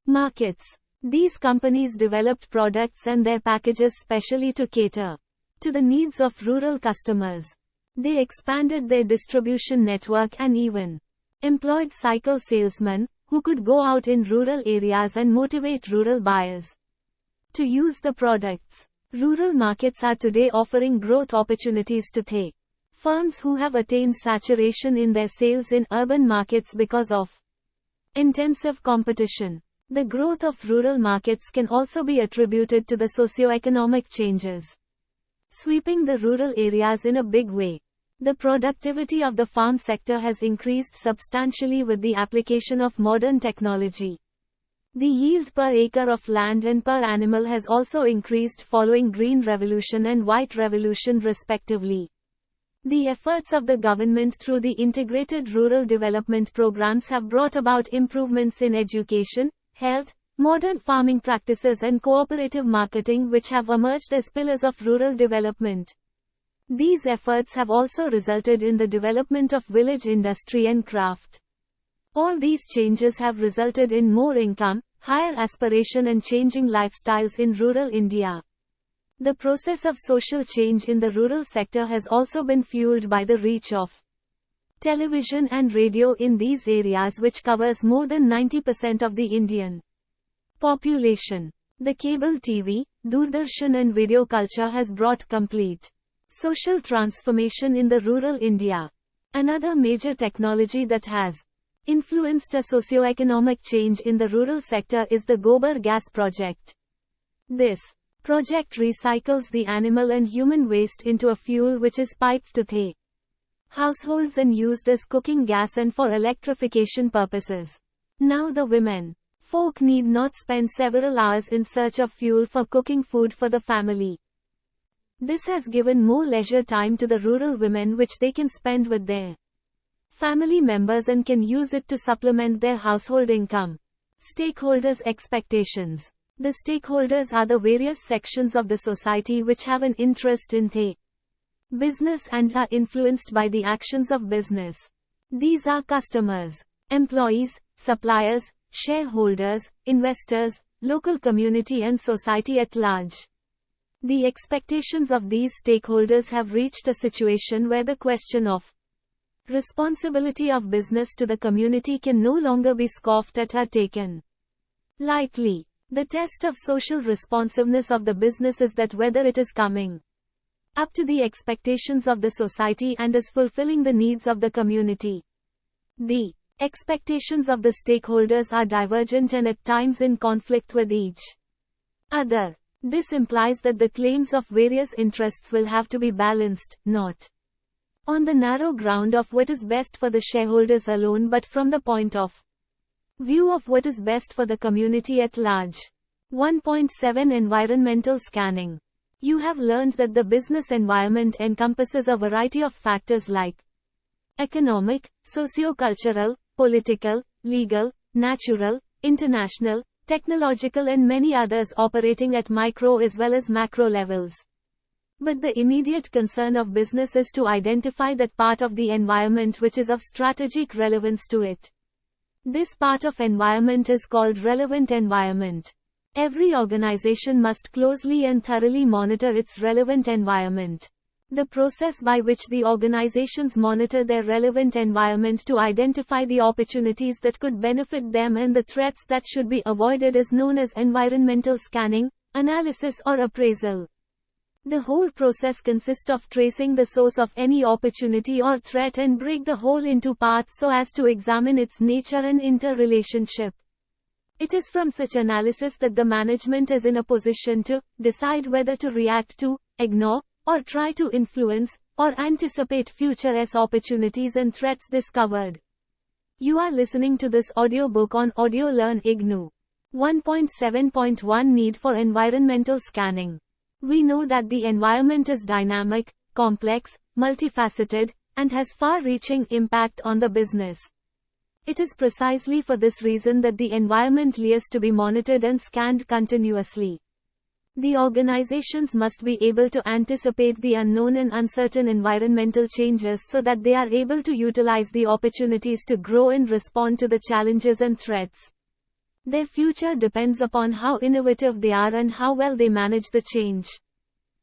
markets. These companies developed products and their packages specially to cater to the needs of rural customers. They expanded their distribution network and even employed cycle salesmen who could go out in rural areas and motivate rural buyers to use the products. Rural markets are today offering growth opportunities to the firms who have attained saturation in their sales in urban markets because of intensive competition. The growth of rural markets can also be attributed to the socio-economic changes sweeping the rural areas in a big way. The productivity of the farm sector has increased substantially with the application of modern technology. The yield per acre of land and per animal has also increased following Green Revolution and White Revolution respectively. The efforts of the government through the integrated rural development programs have brought about improvements in education, health, modern farming practices and cooperative marketing, which have emerged as pillars of rural development. These efforts have also resulted in the development of village industry and craft. All these changes have resulted in more income, higher aspiration and changing lifestyles in rural India. The process of social change in the rural sector has also been fueled by the reach of television and radio in these areas, which covers more than 90% of the Indian population. The cable TV, Doordarshan and video culture has brought complete social transformation in the rural India. Another major technology that has influenced a socio-economic change in the rural sector is the Gobar gas project. This project recycles the animal and human waste into a fuel which is piped to the households and used as cooking gas and for electrification purposes. Now the women folk need not spend several hours in search of fuel for cooking food for the family. This has given more leisure time to the rural women, which they can spend with their family members and can use it to supplement their household income. Stakeholders' expectations. The stakeholders are the various sections of the society which have an interest in the business and are influenced by the actions of business. These are customers, employees, suppliers, shareholders, investors, local community and society at large. The expectations of these stakeholders have reached a situation where the question of responsibility of business to the community can no longer be scoffed at or taken lightly. The test of social responsiveness of the business is that whether it is coming up to the expectations of the society and is fulfilling the needs of the community. The expectations of the stakeholders are divergent and at times in conflict with each other. This implies that the claims of various interests will have to be balanced, not on the narrow ground of what is best for the shareholders alone, but from the point of view of what is best for the community at large. 1.7 Environmental scanning. You have learned that the business environment encompasses a variety of factors like economic, socio-cultural, political, legal, natural, international, technological and many others operating at micro as well as macro levels. But the immediate concern of business is to identify that part of the environment which is of strategic relevance to it. This part of environment is called relevant environment. Every organization must closely and thoroughly monitor its relevant environment. The process by which the organizations monitor their relevant environment to identify the opportunities that could benefit them and the threats that should be avoided is known as environmental scanning, analysis or appraisal. The whole process consists of tracing the source of any opportunity or threat and break the whole into parts so as to examine its nature and interrelationship. It is from such analysis that the management is in a position to decide whether to react to, ignore, or try to influence, or anticipate future opportunities and threats discovered. You are listening to this audiobook on Audio Learn IGNOU. 1.7.1 Need for Environmental Scanning. We know that the environment is dynamic, complex, multifaceted, and has far-reaching impact on the business. It is precisely for this reason that the environment needs to be monitored and scanned continuously. The organizations must be able to anticipate the unknown and uncertain environmental changes so that they are able to utilize the opportunities to grow and respond to the challenges and threats. Their future depends upon how innovative they are and how well they manage the change.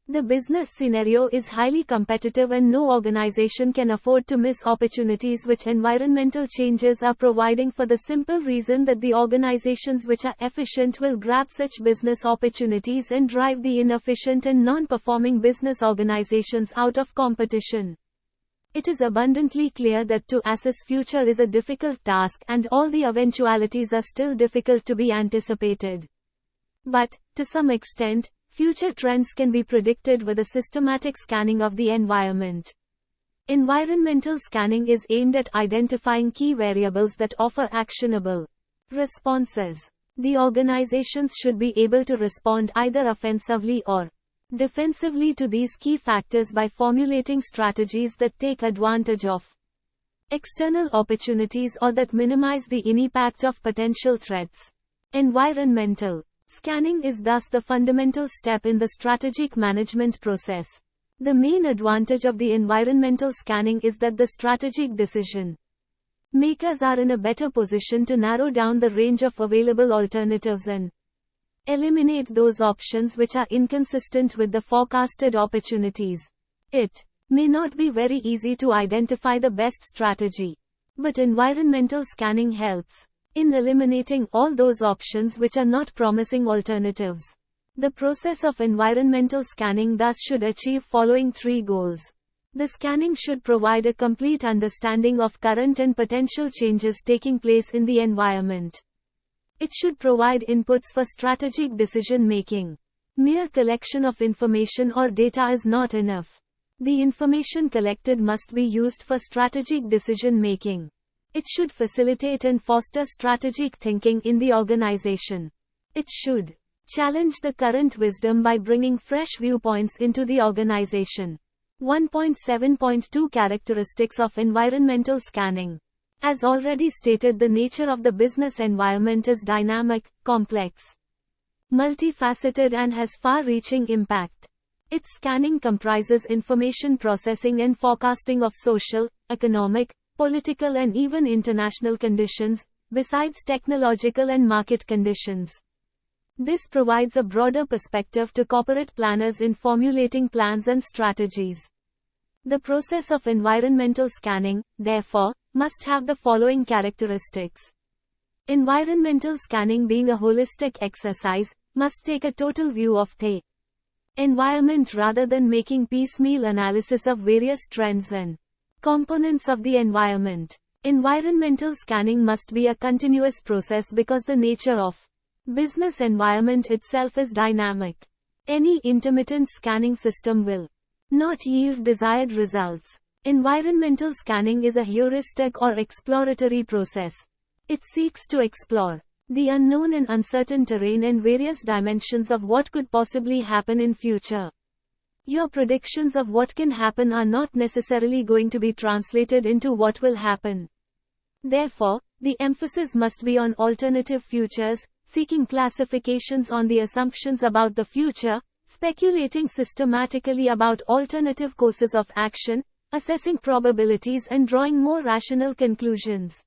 The business scenario is highly competitive and no organization can afford to miss opportunities which environmental changes are providing for the simple reason that the organizations which are efficient will grab such business opportunities and drive the inefficient and non-performing business organizations out of competition. It is abundantly clear that to assess future is a difficult task and all the eventualities are still difficult to be anticipated. But, to some extent, future trends can be predicted with a systematic scanning of the environment. Environmental scanning is aimed at identifying key variables that offer actionable responses. The organizations should be able to respond either offensively or defensively to these key factors by formulating strategies that take advantage of external opportunities or that minimize the impact of potential threats. Environmental scanning is thus the fundamental step in the strategic management process. The main advantage of the environmental scanning is that the strategic decision makers are in a better position to narrow down the range of available alternatives and eliminate those options which are inconsistent with the forecasted opportunities. It may not be very easy to identify the best strategy, but environmental scanning helps in eliminating all those options which are not promising alternatives. The process of environmental scanning thus should achieve following three goals. The scanning should provide a complete understanding of current and potential changes taking place in the environment. It should provide inputs for strategic decision making. Mere collection of information or data is not enough. The information collected must be used for strategic decision making. It should facilitate and foster strategic thinking in the organization. It should challenge the current wisdom by bringing fresh viewpoints into the organization. 1.7.2 Characteristics of environmental scanning. As already stated, the nature of the business environment is dynamic, complex, multifaceted and has far-reaching impact. Its scanning comprises information processing and forecasting of social, economic, political and even international conditions, besides technological and market conditions. This provides a broader perspective to corporate planners in formulating plans and strategies. The process of environmental scanning, therefore, must have the following characteristics. Environmental scanning, being a holistic exercise, must take a total view of the environment rather than making piecemeal analysis of various trends and components of the environment. Environmental scanning must be a continuous process because the nature of business environment itself is dynamic. Any intermittent scanning system will not yield desired results. Environmental scanning is a heuristic or exploratory process. It seeks to explore the unknown and uncertain terrain and various dimensions of what could possibly happen in future. Your predictions of what can happen are not necessarily going to be translated into what will happen. Therefore, the emphasis must be on alternative futures, seeking classifications on the assumptions about the future, speculating systematically about alternative courses of action, assessing probabilities and drawing more rational conclusions.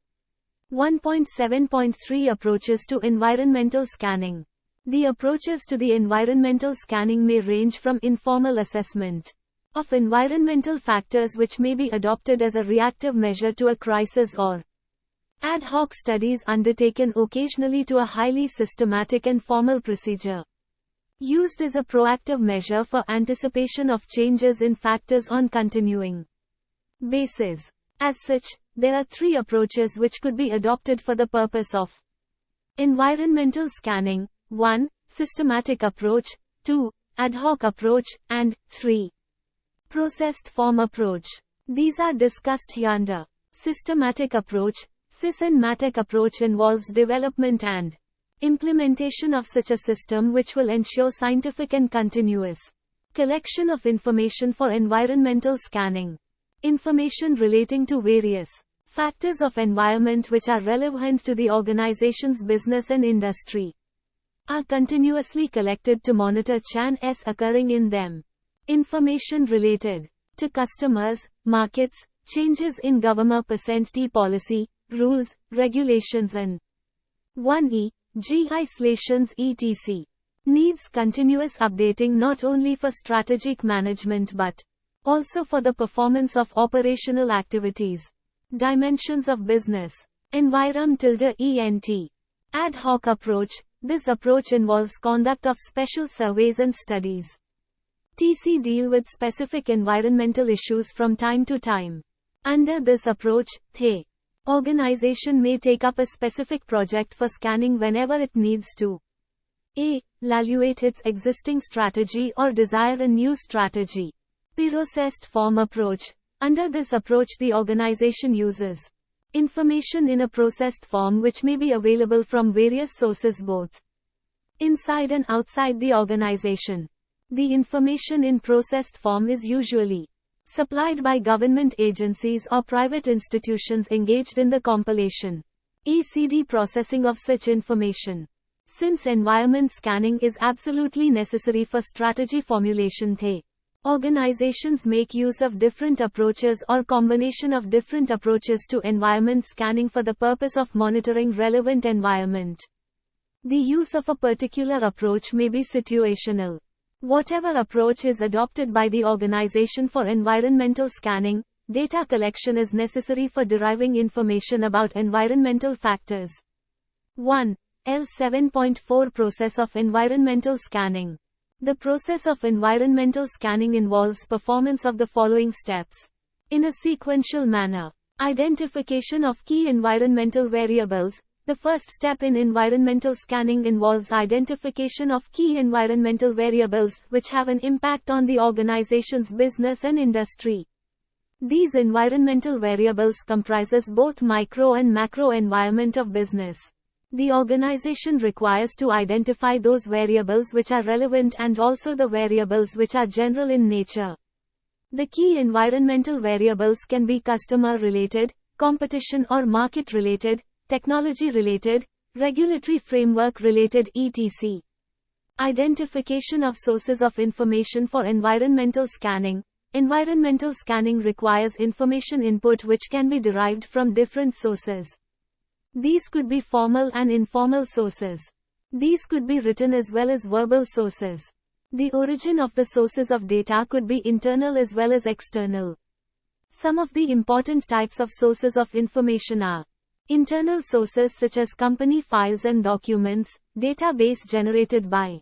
1.7.3 Approaches to environmental scanning. The approaches to the environmental scanning may range from informal assessment of environmental factors which may be adopted as a reactive measure to a crisis or ad hoc studies undertaken occasionally to a highly systematic and formal procedure used as a proactive measure for anticipation of changes in factors on continuing basis. As such, there are three approaches which could be adopted for the purpose of environmental scanning. 1. Systematic approach. 2. Ad hoc approach. And 3. Processed form approach. These are discussed hereunder. Systematic approach. Systematic approach involves development and implementation of such a system which will ensure scientific and continuous collection of information for environmental scanning. Information relating to various factors of environment which are relevant to the organization's business and industry are continuously collected to monitor changes occurring in them. Information related to customers, markets, changes in government percent policy, rules, regulations and 1e. Legislations etc. needs continuous updating not only for strategic management but also for the performance of operational activities. Dimensions of business. Environment. Ad hoc approach. This approach involves conduct of special surveys and studies. TC deal with specific environmental issues from time to time. Under this approach, the organization may take up a specific project for scanning whenever it needs to. A. Evaluate its existing strategy or desire a new strategy. Processed form approach. Under this approach, the organization uses information in a processed form which may be available from various sources both inside and outside the organization. The information in processed form is usually supplied by government agencies or private institutions engaged in the compilation, ACD processing of such information. Since environment scanning is absolutely necessary for strategy formulation, the organizations make use of different approaches or combination of different approaches to environment scanning for the purpose of monitoring relevant environment. The use of a particular approach may be situational. Whatever approach is adopted by the organization for environmental scanning, data collection is necessary for deriving information about environmental factors. 1. L7.4 Process of environmental scanning. The process of environmental scanning involves performance of the following steps in a sequential manner. Identification of key environmental variables. The first step in environmental scanning involves identification of key environmental variables which have an impact on the organization's business and industry. These environmental variables comprises both micro and macro environment of business. The organization requires to identify those variables which are relevant and also the variables which are general in nature. The key environmental variables can be customer related, competition or market related, technology related, regulatory framework related etc. Identification of sources of information for environmental scanning. Environmental scanning requires information input which can be derived from different sources. These could be formal and informal sources. These could be written as well as verbal sources. The origin of the sources of data could be internal as well as external. Some of the important types of sources of information are internal sources such as company files and documents, database generated by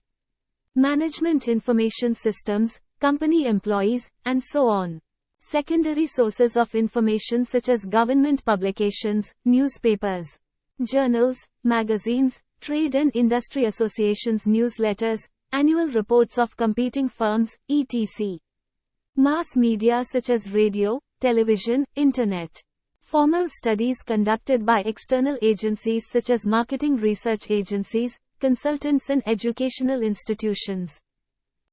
management information systems, company employees, and so on. Secondary sources of information such as government publications, newspapers, journals, magazines, trade and industry associations newsletters, annual reports of competing firms, etc. Mass media such as radio, television, internet. Formal studies conducted by external agencies such as marketing research agencies, consultants and educational institutions.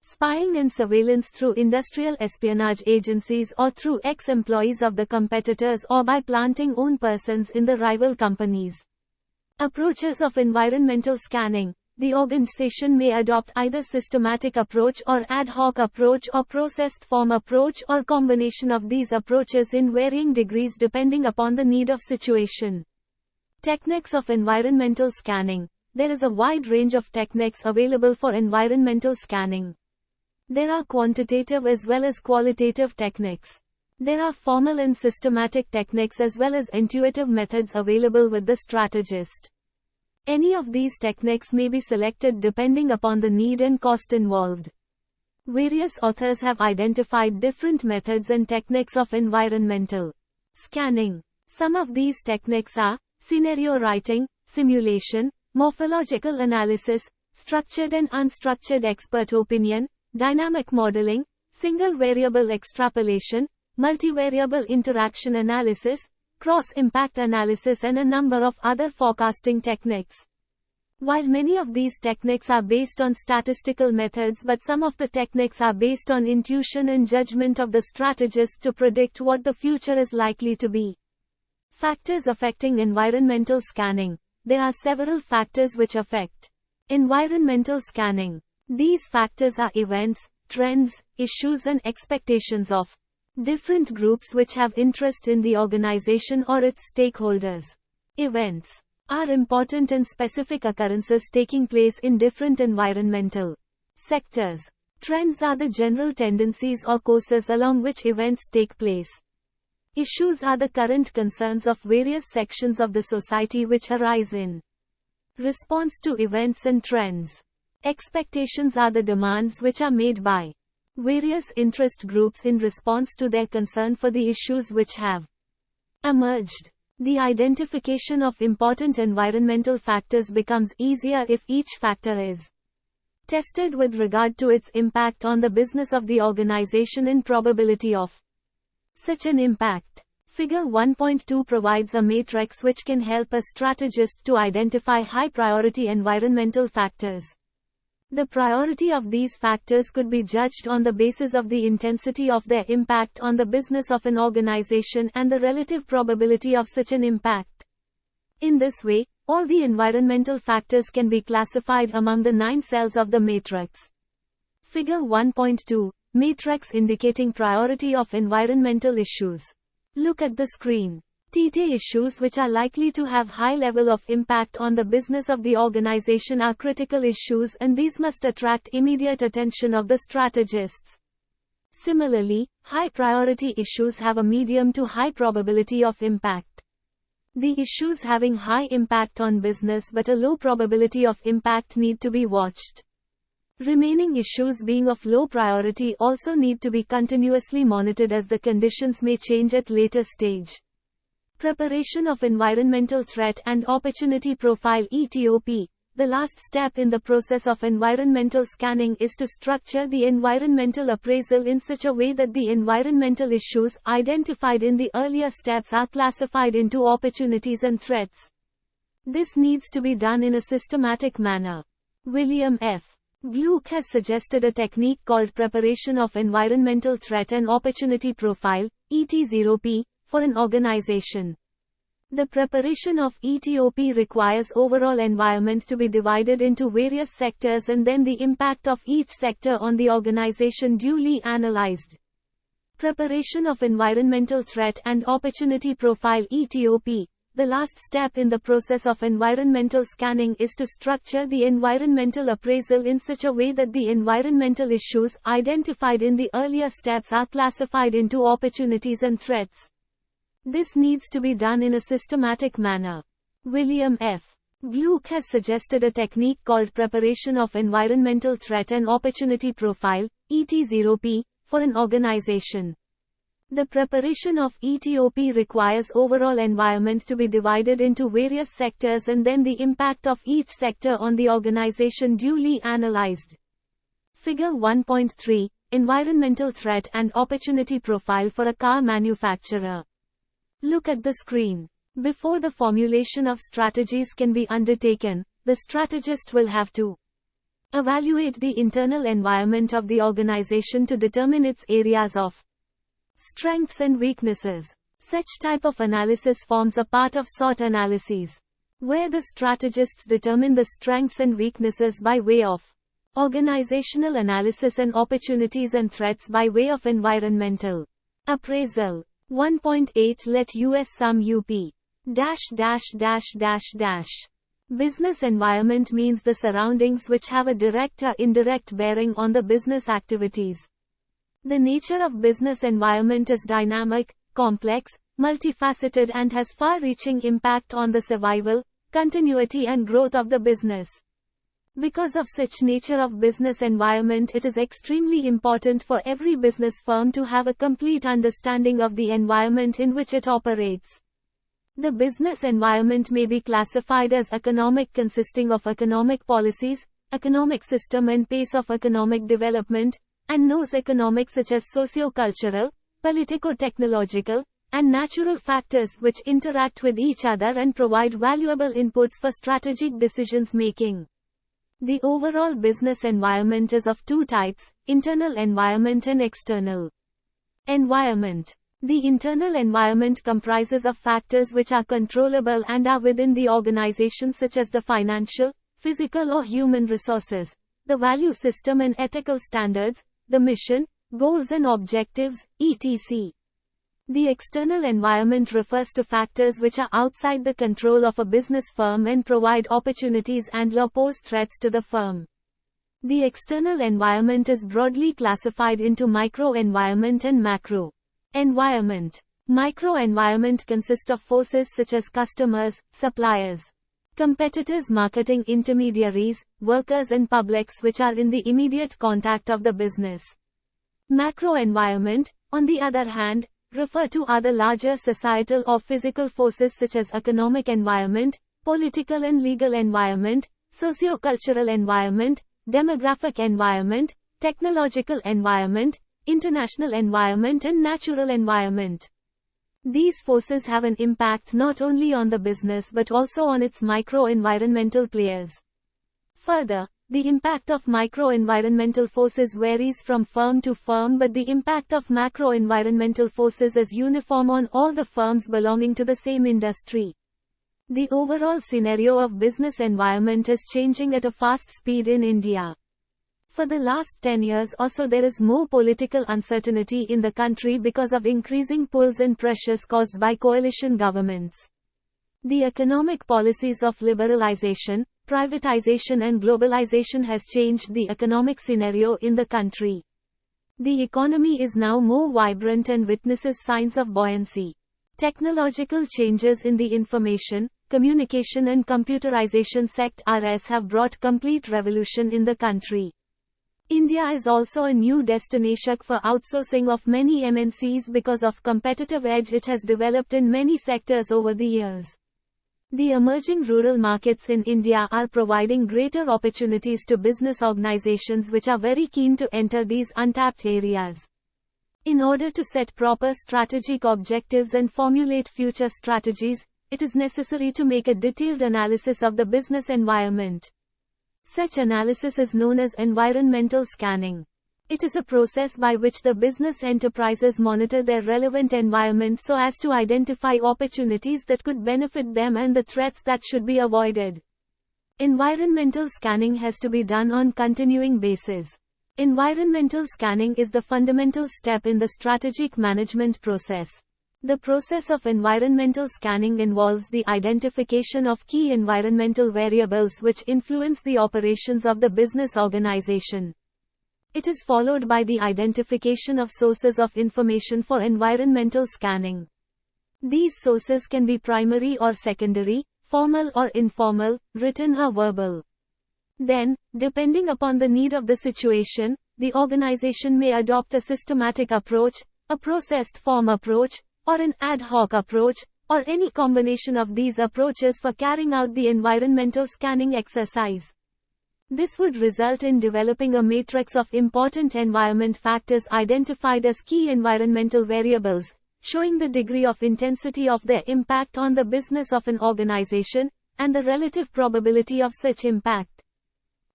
Spying and surveillance through industrial espionage agencies or through ex-employees of the competitors or by planting own persons in the rival companies. Approaches of environmental scanning. The organization may adopt either systematic approach or ad hoc approach or processed form approach or combination of these approaches in varying degrees depending upon the need of situation. Techniques of environmental scanning. There is a wide range of techniques available for environmental scanning. There are quantitative as well as qualitative techniques. There are formal and systematic techniques as well as intuitive methods available with the strategist. Any of these techniques may be selected depending upon the need and cost involved. Various authors have identified different methods and techniques of environmental scanning. Some of these techniques are scenario writing, simulation, morphological analysis, structured and unstructured expert opinion, dynamic modeling, single variable extrapolation, multivariable interaction analysis, cross-impact analysis and a number of other forecasting techniques. While many of these techniques are based on statistical methods, but some of the techniques are based on intuition and judgment of the strategist to predict what the future is likely to be. Factors affecting environmental scanning. There are several factors which affect environmental scanning. These factors are events, trends, issues and expectations of different groups which have interest in the organization or its stakeholders. Events are important and specific occurrences taking place in different environmental sectors. Trends are the general tendencies or courses along which events take place. Issues are the current concerns of various sections of the society which arise in response to events and trends. Expectations are the demands which are made by various interest groups in response to their concern for the issues which have emerged. The identification of important environmental factors becomes easier if each factor is tested with regard to its impact on the business of the organization and probability of such an impact. Figure 1.2 provides a matrix which can help a strategist to identify high-priority environmental factors. The priority of these factors could be judged on the basis of the intensity of their impact on the business of an organization and the relative probability of such an impact. In this way, all the environmental factors can be classified among the 9 cells of the matrix. Figure 1.2. Matrix indicating priority of environmental issues. Look at the screen. TT issues which are likely to have high level of impact on the business of the organization are critical issues and these must attract immediate attention of the strategists. Similarly, high priority issues have a medium to high probability of impact. The issues having high impact on business but a low probability of impact need to be watched. Remaining issues being of low priority also need to be continuously monitored as the conditions may change at later stage. Preparation of Environmental Threat and Opportunity Profile (ETOP). The last step in the process of environmental scanning is to structure the environmental appraisal in such a way that the environmental issues identified in the earlier steps are classified into opportunities and threats. This needs to be done in a systematic manner. William F. Gluck has suggested a technique called Preparation of Environmental Threat and Opportunity Profile (ET0P) for an organization. The preparation of ETOP requires overall environment to be divided into various sectors and then the impact of each sector on the organization duly analyzed. Preparation of Environmental Threat and Opportunity Profile (ETOP). The last step in the process of environmental scanning is to structure the environmental appraisal in such a way that the environmental issues identified in the earlier steps are classified into opportunities and threats. This needs to be done in a systematic manner. William F. Gluck has suggested a technique called Preparation of Environmental Threat and Opportunity Profile (ET0P) for an organization. The preparation of ETOP requires overall environment to be divided into various sectors and then the impact of each sector on the organization duly analyzed. Figure 1.3. Environmental Threat and Opportunity Profile for a car manufacturer. Look at the screen. Before the formulation of strategies can be undertaken, the strategist will have to evaluate the internal environment of the organization to determine its areas of strengths and weaknesses. Such type of analysis forms a part of SWOT analyses, where the strategists determine the strengths and weaknesses by way of organizational analysis and opportunities and threats by way of environmental appraisal. 1.8 Let us sum up. Dash dash dash dash dash. Business environment means the surroundings which have a direct or indirect bearing on the business activities. The nature of business environment is dynamic, complex, multifaceted and has far-reaching impact on the survival, continuity and growth of the business. Because of such nature of business environment, it is extremely important for every business firm to have a complete understanding of the environment in which it operates. The business environment may be classified as economic, consisting of economic policies, economic system and pace of economic development, and knows economic such as socio-cultural, politico-technological, and natural factors which interact with each other and provide valuable inputs for strategic decisions making. The overall business environment is of two types: internal environment and external environment. The internal environment comprises of factors which are controllable and are within the organization, such as the financial, physical or human resources, the value system and ethical standards, the mission, goals and objectives, etc. The external environment refers to factors which are outside the control of a business firm and provide opportunities and/or pose threats to the firm. The external environment is broadly classified into micro-environment and macro-environment. Micro-environment consists of forces such as customers, suppliers, competitors, marketing intermediaries, workers and publics which are in the immediate contact of the business. Macro-environment, on the other hand, refer to other larger societal or physical forces such as economic environment, political and legal environment, socio-cultural environment, demographic environment, technological environment, international environment and natural environment. These forces have an impact not only on the business but also on its micro-environmental players. Further, the impact of micro-environmental forces varies from firm to firm, but the impact of macro-environmental forces is uniform on all the firms belonging to the same industry. The overall scenario of business environment is changing at a fast speed in India. For the last 10 years or so, there is more political uncertainty in the country because of increasing pulls and pressures caused by coalition governments. The economic policies of liberalization, privatization and globalization has changed the economic scenario in the country. The economy is now more vibrant and witnesses signs of buoyancy. Technological changes in the information, communication and computerization sectors have brought complete revolution in the country. India is also a new destination for outsourcing of many MNCs because of competitive edge it has developed in many sectors over the years. The emerging rural markets in India are providing greater opportunities to business organizations which are very keen to enter these untapped areas. In order to set proper strategic objectives and formulate future strategies, it is necessary to make a detailed analysis of the business environment. Such analysis is known as environmental scanning. It is a process by which the business enterprises monitor their relevant environment so as to identify opportunities that could benefit them and the threats that should be avoided. Environmental scanning has to be done on continuing basis. Environmental scanning is the fundamental step in the strategic management process. The process of environmental scanning involves the identification of key environmental variables which influence the operations of the business organization. It is followed by the identification of sources of information for environmental scanning. These sources can be primary or secondary, formal or informal, written or verbal. Then, depending upon the need of the situation, the organization may adopt a systematic approach, a processed form approach, or an ad hoc approach, or any combination of these approaches for carrying out the environmental scanning exercise. This would result in developing a matrix of important environment factors identified as key environmental variables, showing the degree of intensity of their impact on the business of an organization, and the relative probability of such impact.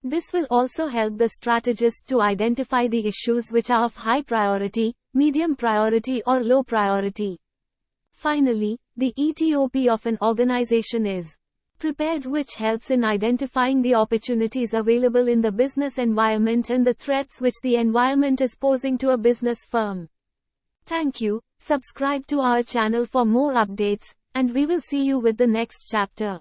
This will also help the strategist to identify the issues which are of high priority, medium priority or low priority. Finally, the ETOP of an organization is prepared, which helps in identifying the opportunities available in the business environment and the threats which the environment is posing to a business firm. Thank you. Subscribe to our channel for more updates, and we will see you with the next chapter.